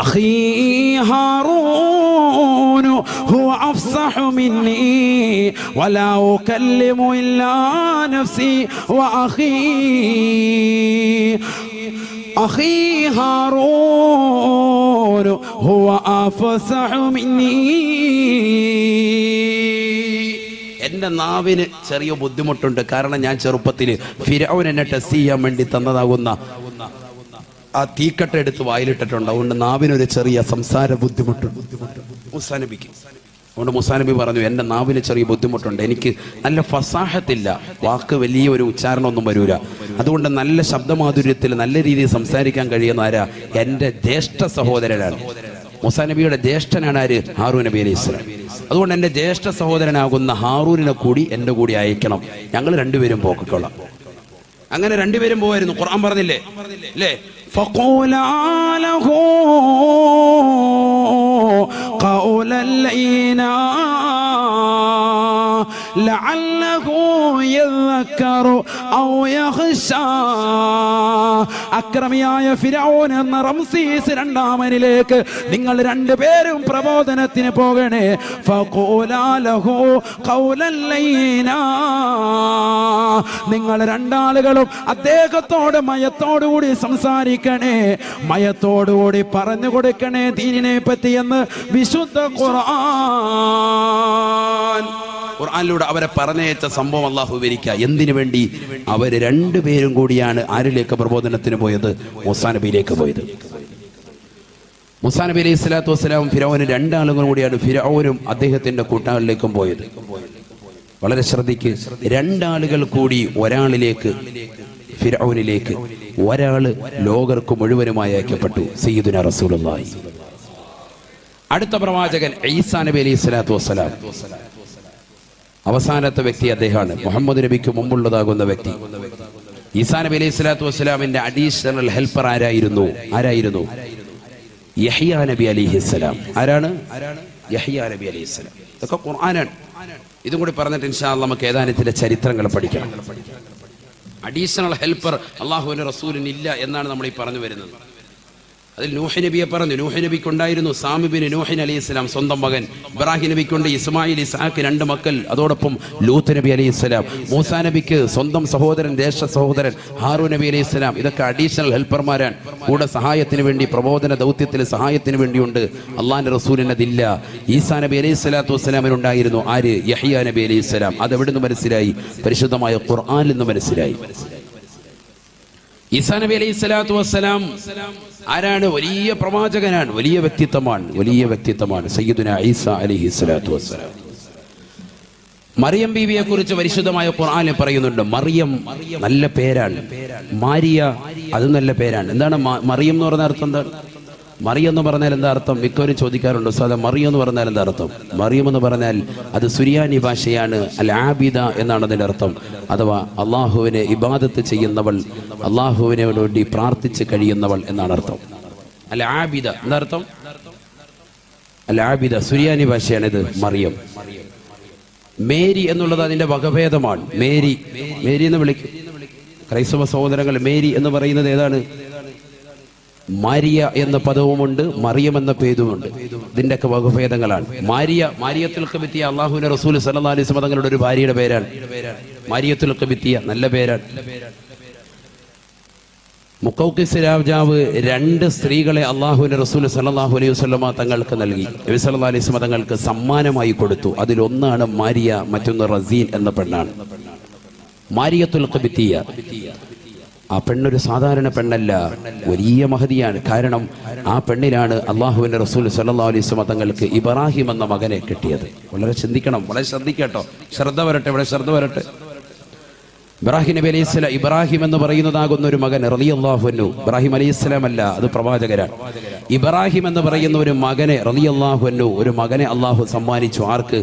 أخي هارون هو أفصح مني ولا أكلم إلا نفسي أخي هارون هو أفصح مني. എന്റെ നാവിന് ചെറിയ ബുദ്ധിമുട്ടുണ്ട്. കാരണം ഞാൻ ചെറുപ്പത്തിൽ ഫിർഔൻ എന്നെ ടെസ്റ്റ് ചെയ്യാൻ വേണ്ടി തന്നതാകുന്ന ആ തീക്കട്ട എടുത്ത് വായിലിട്ടിട്ടുണ്ട്. അതുകൊണ്ട് നാവിനൊരു ചെറിയ സംസാര ബുദ്ധിമുട്ടുണ്ട് മൂസാ നബിക്ക്. അതുകൊണ്ട് മൂസാ നബി പറഞ്ഞു, എൻ്റെ നാവിന് ചെറിയ ബുദ്ധിമുട്ടുണ്ട്, എനിക്ക് നല്ല ഫസാഹത്തില്ല, വാക്ക് വലിയ ഒരു ഉച്ചാരണമൊന്നും വരൂല, അതുകൊണ്ട് നല്ല ശബ്ദമാധുര്യത്തിൽ നല്ല രീതിയിൽ സംസാരിക്കാൻ കഴിയുന്ന ആരാ? എൻ്റെ ജ്യേഷ്ഠ സഹോദരനാണ്. മൂസാ നബിയുടെ ജ്യേഷ്ഠനാണ് ആര്? ഹാറൂൻ നബി അലൈഹി സ്വലാം. അതുകൊണ്ട് എൻ്റെ ജ്യേഷ്ഠ സഹോദരനാകുന്ന ഹാറൂനിനെ കൂടി എൻ്റെ കൂടി അയക്കണം, ഞങ്ങൾ രണ്ടുപേരും പോക്കൊള്ളാം. അങ്ങനെ രണ്ടുപേരും പോവായിരുന്നു. ഖുർആൻ പറഞ്ഞില്ലേ അല്ലേ? فقولا له قولا لينا لعله يذكر أو يخشى. അക്രമിയായ ഫിർഔൻ എന്ന റംസീസ് രണ്ടാമനിലേക്ക് നിങ്ങൾ രണ്ടുപേരും പ്രബോധനത്തിന് പോകണേ. ഫഖൂലാ ലഹു ഖൗലൻ ലൈനാ. നിങ്ങൾ രണ്ടാളുകളും അദ്ദേഹത്തോട് മയത്തോടുകൂടി സംസാരിക്കണേ, മയത്തോടുകൂടി പറഞ്ഞു കൊടുക്കണേ ദീനിനെ പറ്റി എന്ന് വിശുദ്ധ ഖുർആൻ. ഖുർആനിലൂടെ അവരെ പറഞ്ഞയച്ച സംഭവം അള്ളാഹു വിവരിക്കുക. എന്തിനു വേണ്ടി? അവർ രണ്ടുപേരും കൂടിയാണ് ആരിലേക്ക് പ്രബോധനത്തിന് പോയത്? മൂസാ നബിയിലേക്ക് പോയത്. മൂസാ നബി അലൈഹി സ്വലാത്തു വസ്സലാം ഫിർഔന് രണ്ടാളുകൾ കൂടിയാണ് ഫിർഔനും അദ്ദേഹത്തിന്റെ കൂട്ടാളിലേക്കും പോയത്. വളരെ ശ്രദ്ധിക്ക്, രണ്ടാളുകൾ കൂടി ഒരാളിലേക്ക്, ഫിർഔനിലേക്ക്, ഒരാള് ലോകർക്ക് മുഴുവനുമായി അയക്കപ്പെട്ടു, സയ്യിദുനാ റസൂലുള്ളാഹി. അടുത്ത പ്രവാചകൻ ഈസാ നബി അലൈഹി സ്വലാത്തു വസ്സലാം. അവസാനത്തെ വ്യക്തി അദ്ദേഹമാണ്, മുഹമ്മദ് നബിക്ക് മുമ്പുള്ളതാകുന്ന വ്യക്തി. ഈസാ നബി അലൈഹി സ്വലാത്തു വസ്സലാമിന്റെ അഡീഷണൽ ഹെൽപ്പർ ആരായിരുന്നു? യഹ്യാ നബി അലൈഹിസ്സലാം. ആരാണ്? യഹ്യാ നബി അലൈഹിസ്സലാം. ഇതൊക്കെ ഖുർആനാണ്. ഇതും കൂടി പറഞ്ഞിട്ട് ഇൻഷാ അല്ലാഹ് നമുക്ക് ഏതാനും ചില ചരിത്രങ്ങൾ പഠിക്കണം. അഡീഷണൽ ഹെൽപ്പർ അള്ളാഹുവിന്റെ റസൂലിന് ഇല്ല എന്നാണ് നമ്മൾ ഈ പറഞ്ഞു വരുന്നത്. അതിൽ നൂഹ് നബിയെ പറഞ്ഞു. നൂഹ് നബിക്കുണ്ടായിരുന്നു സാമി ബിൻ നൂഹിൻ അലൈഹി സ്വലാം, സ്വന്തം മകൻ. ഇബ്രാഹിം നബിക്കുണ്ട് ഇസ്മായിൽ, ഇസ്ഹാഖ്, 2 മക്കൾ. അതോടൊപ്പം ലൂത്ത് നബി അലൈഹി സ്വലാം. മൂസാ നബിക്ക് സ്വന്തം സഹോദരൻ, ജ്യേഷ്ഠ സഹോദരൻ ഹാറൂൻ നബി അലൈഹി സ്വലാം. ഇതൊക്കെ അഡീഷണൽ ഹെൽപ്പർമാരാണ്. കൂടെ സഹായത്തിന് വേണ്ടി, പ്രബോധന ദൗത്യത്തിൽ സഹായത്തിന് വേണ്ടിയുണ്ട്. അള്ളാഹിന്റെ റസൂലിന് അതില്ല. ഈസാ നബി അലൈഹി സ്വലാത്തു വസ്സലാമിനുണ്ടായിരുന്നു. ആര്? യഹ്യാ നബി അലൈഹി സ്വലാം. അതെവിടെ നിന്ന് മനസ്സിലായി? പരിശുദ്ധമായ ഖുർആനിൽ നിന്ന് മനസ്സിലായി. ഈസാ നബി അലൈഹി സ്വലാത്തു വസ്സലാം ആരാണ്? വലിയ പ്രവാചകനാണ്, വലിയ വ്യക്തിത്വമാണ് സയ്യിദുനാ ഈസാ അലൈഹി സ്വലാത്തു വസ്സലാം. മറിയം ബീവിയെ കുറിച്ച് പരിശുദ്ധമായ ഖുർആനിൽ പറയുന്നുണ്ട്. മറിയം നല്ല പേരാണ്, മാരിയ അത് നല്ല പേരാണ്. എന്താണ് മറിയം എന്ന് പറഞ്ഞ അർത്ഥം? എന്താണ് മറിയം എന്ന് പറഞ്ഞാൽ എന്താ അർത്ഥം? മിക്കവരും ചോദിക്കാറുണ്ട്, സാധാ മറിയം എന്ന് പറഞ്ഞാൽ എന്താ അർത്ഥം? മറിയം എന്ന് പറഞ്ഞാൽ അത് സുരിയാനി ഭാഷയാണ്. അൽ ആബിദ എന്നാണ് അതിൻ്റെ അർത്ഥം. അഥവാ അള്ളാഹുവിനെ ഇബാദത്ത് ചെയ്യുന്നവൾ, അള്ളാഹുവിനെ വേണ്ടി പ്രാർത്ഥിച്ച് കഴിയുന്നവൾ എന്നാണ് അർത്ഥം. അൽ ആബിദ എന്താ അർത്ഥം? അൽ ആബിദ സുരിയാനി ഭാഷയാണിത്. മറിയം. മേരി എന്നുള്ളത് അതിൻ്റെ വകഭേദമാണ്. മേരി എന്ന് വിളിക്കും ക്രൈസ്തവ സഹോദരങ്ങൾ. മേരി എന്ന് പറയുന്നത് ഏതാണ്? മാരിയ എന്ന പദവുമുണ്ട്, മറിയം എന്ന പേരുമുണ്ട്. ഇതിൻ്റെയൊക്കെ വകഭേദങ്ങളാണ്. മാരിയത്തുൽ ഖിബ്തിയ അള്ളാഹുവിന്റെ റസൂൽ സല്ലല്ലാഹു അലൈഹി വസല്ലം തങ്ങളുടെ ഒരു ഭാര്യയുടെ പേരാണ് മാരിയത്തുൽ ഖിബ്തിയ. നല്ല പേരാണ്. മുഖൗഖിസ് രാജാവ് 2 സ്ത്രീകളെ അള്ളാഹുവിന്റെ റസൂൽ സല്ലല്ലാഹു അലൈഹി വസല്ലം തങ്ങൾക്ക് നൽകി. നബി സല്ലല്ലാഹു അലൈഹി വസല്ലം തങ്ങൾക്ക് സമ്മാനമായി കൊടുത്തു. അതിലൊന്നാണ് മാരിയ, മറ്റൊന്ന് റസീൻ എന്ന പെണ്ണാണ്. മാരിയത്തുൽ ഖിബ്തിയ. ആ പെണ്ണൊരു സാധാരണ പെണ്ണല്ല, വലിയ മഹതിയാണ്. കാരണം ആ പെണ്ണിലാണ് അള്ളാഹുവിന്റെ റസൂൽ സല്ലല്ലാഹു അലൈഹി വസല്ലം തങ്ങൾക്ക് ഇബ്രാഹിം എന്ന മകനെ കിട്ടിയത്. വളരെ ചിന്തിക്കണം, വളരെ ശ്രദ്ധിക്കട്ടോ. ശ്രദ്ധ വരട്ടെ. ഇബ്രാഹിം നബി അലൈഹി സ്വലാം, ഇബ്രാഹിം എന്ന് പറയുന്നതാകുന്ന ഒരു മകൻ റളിയല്ലാഹു അൻഹു, ഇബ്രാഹിം അലൈഹി സ്വലാം അല്ല, അത് പ്രവാചകരാണ്. ഇബ്രാഹിം എന്ന് പറയുന്ന ഒരു മകനെ റളിയല്ലാഹു അൻഹു, ഒരു മകനെ അള്ളാഹു സമ്മാനിച്ചു. ആർക്ക്?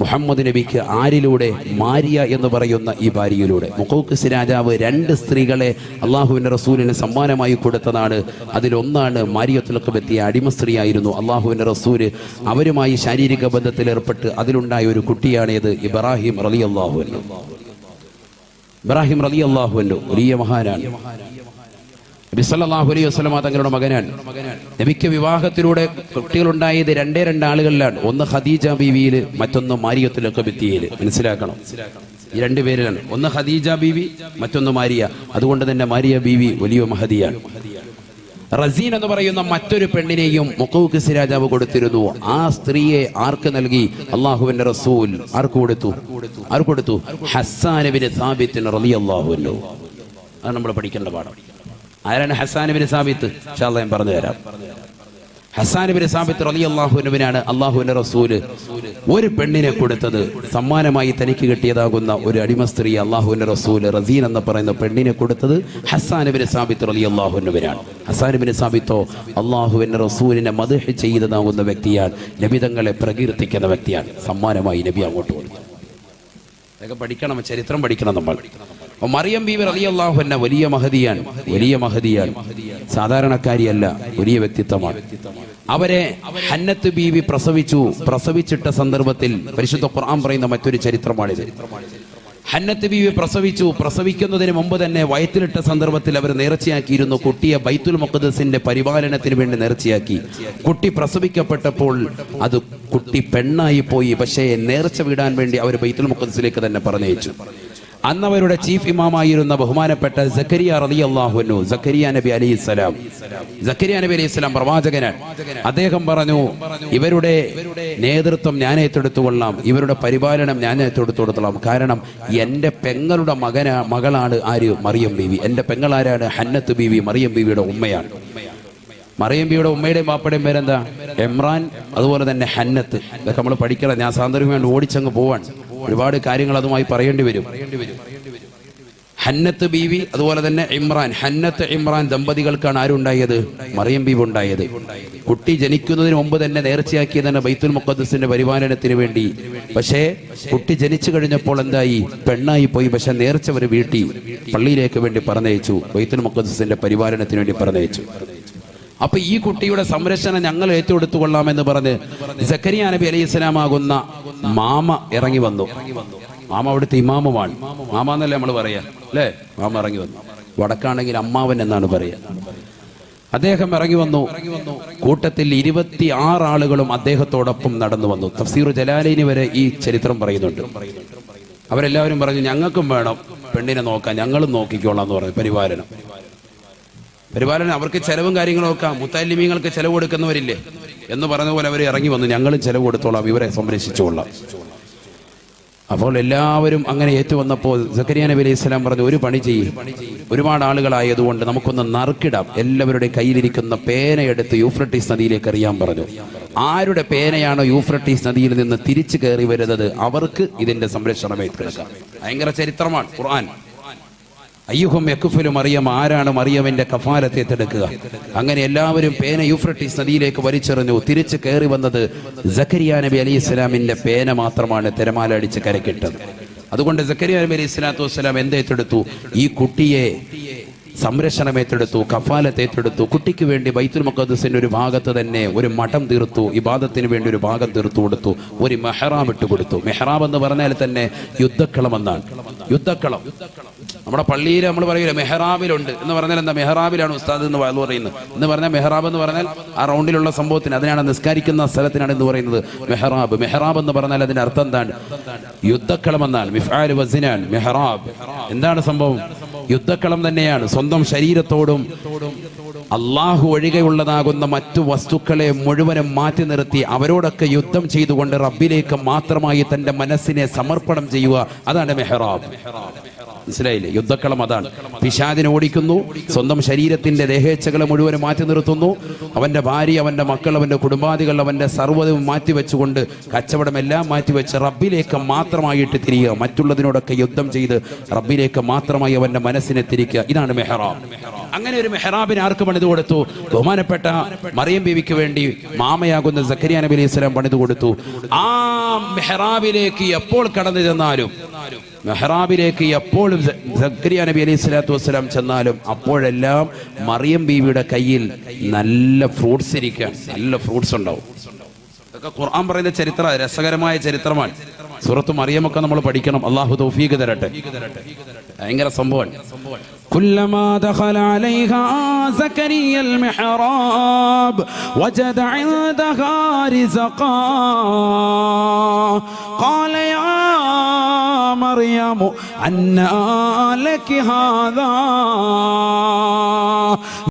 മുഹമ്മദ് നബിക്ക്. ആരിലൂടെ? മാരിയ എന്ന് പറയുന്ന ഈ ഭാര്യയിലൂടെ. മുഖൗഖിസ് രാജാവ് 2 സ്ത്രീകളെ അള്ളാഹുവിന്റെ റസൂലിന് സമ്മാനമായി കൊടുത്തതാണ്. അതിലൊന്നാണ് മാരിയത്തുൽ ഖിബ്തിയ. അടിമ സ്ത്രീയായിരുന്നു. അള്ളാഹുവിന്റെ റസൂല് അവരുമായി ശാരീരിക ബന്ധത്തിൽ ഏർപ്പെട്ട് അതിലുണ്ടായ ഒരു കുട്ടിയാണേത്? ഇബ്രാഹിം റളിയല്ലാഹു അൻഹു. ഇബ്രാഹിം റളിയല്ലാഹു അൻഹു വലിയ മഹാനാണ്. നബി സല്ലല്ലാഹു അലൈഹി വസല്ലം തങ്ങളുടെ മകനാണ്. നബിക്ക് വിവാഹത്തിലൂടെ കുട്ടികളുണ്ടായത് 2 ആളുകളിലാണ്. ഒന്ന് ഖദീജ ബീവിയിൽ, മറ്റൊന്ന് മാരിയത്തുൽ ഖിബ്തിയയിൽ. മനസ്സിലാക്കണം, ഈ 2 പേരിലാണ്. ഒന്ന് ഖദീജ ബീവി, മറ്റൊന്ന് മാരിയ. അതുകൊണ്ട് തന്നെ മാരിയ ബീവി വലിയ മഹദിയാണ്. റസീൻ എന്ന് പറയുന്ന മറ്റൊരു പെണ്ണിനെയും മുഖൗഖിസ് രാജാവ് കൊടുത്തിരുന്നു. ആ സ്ത്രീയെ ആർക്ക് നൽകി? അള്ളാഹുവിന്റെ റസൂൽ. ആർക്ക് കൊടുത്തു? ഹസ്സാൻ ഇബ്നു സാബിത്ത് റളിയല്ലാഹു അൻഹു. അത് നമ്മൾ പഠിക്കേണ്ട പാഠം. ആരാണ് ഹസ്സാൻ ഇബ്നു സാബിത്ത്? ഇൻഷാ അല്ലാഹ് ഞാൻ പറഞ്ഞു തരാം. ഹസ്സാൻ ഇബ്നു സാബിത്ത് റളിയല്ലാഹു അൻഹുവിനാണ് അല്ലാഹുവിന്റെ റസൂല് ഒരു പെണ്ണിനെ കൊടുത്തത്. സമ്മാനമായി തനിക്ക് കിട്ടിയതാകുന്ന ഒരു അടിമ സ്ത്രീ അല്ലാഹുവിന്റെ റസൂല് റസീൻ എന്ന് പറയുന്ന പെണ്ണിനെ കൊടുത്തത് ഹസ്സാൻ ഇബ്നു സാബിത്ത് റളിയല്ലാഹു അൻഹുവിനാണ്. ഹസ്സാൻ ഇബ്നു സാബിത്തോ അല്ലാഹുവിന്റെ റസൂലിനെ മദ്ഹ് ചെയ്തതാകുന്ന വ്യക്തിയാണ്, നബി തങ്ങളെ പ്രകീർത്തിക്കുന്ന വ്യക്തിയാണ്. സമ്മാനമായി നബി അങ്ങോട്ട് കൊടുത്തു. അതൊക്കെ പഠിക്കണം, ചരിത്രം പഠിക്കണം നമ്മൾ. മറിയം ബീവി റളിയല്ലാഹു അൻഹ വലിയ മഹദിയാണ്, സാധാരണക്കാരിയല്ല, വലിയ വ്യക്തിത്വമാണ്. അവരെ ഹന്നത്ത് ബീവി പ്രസവിച്ചിട്ട സന്ദർഭത്തിൽ പരിശുദ്ധ ഖുർആൻ പറയുന്ന മറ്റൊരു ചരിത്രമാണിത്. ഹന്നത്ത് ബീവി പ്രസവിക്കുന്നതിന് മുമ്പ് തന്നെ വയറ്റിലിട്ട സന്ദർഭത്തിൽ അവർ നേർച്ചയാക്കിയിരുന്നു, കുട്ടിയെ ബൈത്തുൽ മുഖദ്ദസിന്റെ പരിപാലനത്തിന് വേണ്ടി നേർച്ചയാക്കി. കുട്ടി പ്രസവിക്കപ്പെട്ടപ്പോൾ അത് കുട്ടി പെണ്ണായി പോയി. പക്ഷേ നേർച്ച വിടാൻ വേണ്ടി അവർ ബൈത്തുൽ മുഖദ്ദസിലേക്ക് തന്നെ പറഞ്ഞയച്ചു. അന്ന് അവരുടെ ചീഫ് ഇമാമായിരുന്ന ബഹുമാനപ്പെട്ട സക്കരിയ റളിയല്ലാഹു അൻഹു, സക്കരിയ നബി അലൈഹിസ്സലാം പ്രവാചകനാണ്. അദ്ദേഹം പറഞ്ഞു, ഇവരുടെ നേതൃത്വം ഞാൻ ഏറ്റെടുത്തുകൊള്ളാം, ഇവരുടെ പരിപാലനം ഞാൻ ഏറ്റെടുത്തുകൊടുത്തോളാം. കാരണം എൻ്റെ പെങ്ങളുടെ മകളാണ് ആര്? മറിയം ബീവി. എൻ്റെ പെങ്ങളാരാണ്? ഹന്നത്ത് ബീവി, മറിയം ബീവിയുടെ ഉമ്മയാണ്. മറിയം ബീവിയുടെ ഉമ്മയുടെയും ബാപ്പയുടെയും പേരെന്താ? ഇമ്രാൻ, അതുപോലെ തന്നെ ഹന്നത്ത്. ഇതൊക്കെ നമ്മൾ പഠിക്കണം. ഞാൻ സാന്ദർഭികം വേണ്ടി ഓടിച്ചങ്ങ് പോവാൻ, ഒരുപാട് കാര്യങ്ങൾ അതുമായി പറയേണ്ടി വരും. ഹന്നത്ത് ബീവി അതുപോലെ തന്നെ ഇമ്രാൻ, ഹന്നത്ത് ഇമ്രാൻ ദമ്പതികൾക്കാണ് ആരുണ്ടായത്? മറിയം ബീവി ഉണ്ടായത്. കുട്ടി ജനിക്കുന്നതിന് മുമ്പ് തന്നെ നേർച്ചയാക്കിയതാണ് ബൈത്തുൽ മുഖദ്ദസിന്റെ പരിപാലനത്തിന് വേണ്ടി. പക്ഷേ കുട്ടി ജനിച്ചു കഴിഞ്ഞപ്പോൾ എന്തായി? പെണ്ണായി പോയി. പക്ഷെ നേർച്ച ഒരു വീട്ടി പള്ളിയിലേക്ക് വേണ്ടി പറഞ്ഞയച്ചു, ബൈത്തുൽ മുഖദ്ദസിന്റെ പരിപാലനത്തിന് വേണ്ടി പറഞ്ഞയച്ചു. അപ്പൊ ഈ കുട്ടിയുടെ സംരക്ഷണം ഞങ്ങൾ ഏറ്റെടുത്തു കൊള്ളാമെന്ന് പറഞ്ഞ് സക്കരിയ നബി അലൈഹിസ്സലാം ആകുന്ന മാമ ഇറങ്ങി വന്നു. മാമ അവിടുത്തെ ഇമാമുമാണ്. മാമ എന്നല്ലേ നമ്മൾ പറയാ, അല്ലേ? മാമ ഇറങ്ങി വന്നു. വടക്കാണെങ്കിൽ അമ്മാവൻ എന്നാണ് പറയാ. അദ്ദേഹം ഇറങ്ങി വന്നു. കൂട്ടത്തിൽ 26 ആളുകളും അദ്ദേഹത്തോടൊപ്പം നടന്നു വന്നു. തഫ്സീർ ജലാലൈനി വരെ ഈ ചരിത്രം പറയുന്നുണ്ട്. അവരെല്ലാവരും പറഞ്ഞു, ഞങ്ങൾക്കും വേണം പെണ്ണിനെ നോക്കാൻ, ഞങ്ങളും നോക്കിക്കോളാം എന്ന് പറഞ്ഞു. പരിപാലനം അവർക്ക് ചെലവും കാര്യങ്ങളും ഒക്കെ, മുത്തല്ലിമീങ്ങൾക്ക് ചെലവ് കൊടുക്കുന്നവരില്ലേ എന്ന് പറഞ്ഞ പോലെ അവർ ഇറങ്ങി വന്നു, ഞങ്ങളും ചെലവ് കൊടുത്തോളാം, ഇവരെ സംരക്ഷിച്ചോളാം. അപ്പോൾ എല്ലാവരും അങ്ങനെ ഏറ്റുവന്നപ്പോൾ സക്കരിയ നബി അലൈഹിസ്സലാം പറഞ്ഞു, ഒരു പണി ചെയ്യും, ഒരുപാട് ആളുകളായതുകൊണ്ട് നമുക്കൊന്ന് നറുക്കിടാം. എല്ലാവരുടെ കയ്യിലിരിക്കുന്ന പേനയെടുത്ത് യൂഫ്രട്ടീസ് നദിയിലേക്ക് എറിയാൻ പറഞ്ഞു. ആരുടെ പേനയാണോ യൂഫ്രട്ടീസ് നദിയിൽ നിന്ന് തിരിച്ചു കയറി വരുന്നത് അവർക്ക് ഇതിന്റെ സംരക്ഷണം ഏറ്റെടുക്കാം. ഭയങ്കര ചരിത്രമാണ് ഖുർആൻ. അയ്യുഹും യക്ഫുലു മറിയം, ആരാണ് മറിയമിന്റെ കഫാലത്തെ ഏറ്റെടുക്കുക? അങ്ങനെ എല്ലാവരും പേന യൂഫ്രട്ടീസ് നദിയിലേക്ക് വലിച്ചെറിഞ്ഞു. തിരിച്ചു കയറി വന്നത് സക്കരിയ നബി അലൈഹിസ്സലാമിന്റെ പേന മാത്രമാണ് തിരമാല അടിച്ച് കരക്കിട്ടത്. അതുകൊണ്ട് സക്കരിയ നബി അലൈഹി സ്വലാത്തു വസ്സലാം എന്തേറ്റെടുത്തു? ഈ കുട്ടിയെ സംരക്ഷണം ഏറ്റെടുത്തു, കഫാലത്ത് ഏറ്റെടുത്തു. കുട്ടിക്ക് വേണ്ടി ബൈത്തുൽ മുഖദ്ദസിന്റെ ഒരു ഭാഗത്ത് തന്നെ ഒരു മഠം തീർത്തു, ഇബാദത്തിന് വേണ്ടി ഒരു ഭാഗം തീർത്തു കൊടുത്തു, ഒരു മെഹ്റാബ് ഇട്ട് കൊടുത്തു. മെഹ്റാബ് എന്ന് പറഞ്ഞാൽ തന്നെ യുദ്ധക്കളം എന്നാണ്. യുദ്ധക്കളം നമ്മുടെ പള്ളിയിൽ നമ്മൾ പറയൂല മെഹ്റാബിലുണ്ട് എന്ന് പറഞ്ഞാൽ എന്താ? മെഹ്റാബിലാണ് ഉസ്താദ് എന്ന് പറയുന്നത്. എന്ന് പറഞ്ഞാൽ മെഹ്റാബ് എന്ന് പറഞ്ഞാൽ ആ റൗണ്ടിലുള്ള സംഭവത്തിന്, അതിനാണ് നിസ്കരിക്കുന്ന സ്ഥലത്തിനാണ് എന്ന് പറയുന്നത് മെഹ്റാബ്. മെഹ്റാബ് എന്ന് പറഞ്ഞാൽ അതിന്റെ അർത്ഥം എന്താണ്? യുദ്ധക്കളം എന്നാണ്. മിഫ്ആൽ വസിനാൻ മെഹ്റാബ്. എന്താണ് സംഭവം? യുദ്ധക്കളം തന്നെയാണ്. സ്വന്തം ശരീരത്തോടും അള്ളാഹു ഒഴികെയുള്ളതാകുന്ന മറ്റു വസ്തുക്കളെ മുഴുവനും മാറ്റി നിർത്തി അവരോടൊക്കെ യുദ്ധം ചെയ്തുകൊണ്ട് റബ്ബിലേക്ക് മാത്രമായി തന്റെ മനസ്സിനെ സമർപ്പണം ചെയ്യുക. അതാണ് മെഹ്റാബ്. മനസ്സിലായില്ലേ? യുദ്ധക്കളം അതാണ്. പിശാചിനെ ഓടിക്കുന്നു, സ്വന്തം ശരീരത്തിന്റെ ദേഹേച്ഛകളെ മുഴുവനും മാറ്റി നിർത്തുന്നു. അവന്റെ ഭാര്യ, അവന്റെ മക്കൾ, അവന്റെ കുടുംബാദികൾ, അവന്റെ സർവ്വതും മാറ്റിവെച്ചുകൊണ്ട്, കച്ചവടമെല്ലാം മാറ്റിവെച്ച് റബ്ബിലേക്ക് മാത്രമായിട്ട് തിരിയുക. മറ്റുള്ളതിനോടൊക്കെ യുദ്ധം ചെയ്ത് റബ്ബിലേക്ക് മാത്രമായി അവന്റെ മനസ്സിനെ തിരിക്കുക. ഇതാണ് മെഹ്റാബ്. അങ്ങനെ ഒരു മെഹ്റാബിന് ആർക്ക് പണിതു കൊടുത്തു? ബഹുമാനപ്പെട്ട മറിയം ബീവിക്ക് വേണ്ടി മാമയാകുന്ന സക്കരിയ നബി അലൈഹി സ്വലാം പണിതു കൊടുത്തു. ആ മെഹ്റാബിലേക്ക് എപ്പോൾ കടന്നു ചെന്നാലും, മെഹ്റാബിലേക്ക് എപ്പോഴും സക്കരിയ നബി അലൈഹി സ്വലാത്തു വസ്സലാം ചെന്നാലും അപ്പോഴെല്ലാം മറിയം ബീവിയുടെ കയ്യിൽ നല്ല ഫ്രൂട്ട്സ് ഇരിക്കാൻ, നല്ല ഫ്രൂട്ട്സ് ഉണ്ടാവും. ഇതൊക്കെ ഖുർആൻ പറയുന്ന ചരിത്ര, രസകരമായ ചരിത്രമാണ്. സൂറത്ത് മറിയമൊക്കെ നമ്മൾ പഠിക്കണം. അള്ളാഹു തൗഫീഖ് തരട്ടെ. ഭയങ്കര സംഭവമാണ്. كلما دخل عليها زكريا المحراب وجد عندها رزقا قال يا مريم أنى لك هذا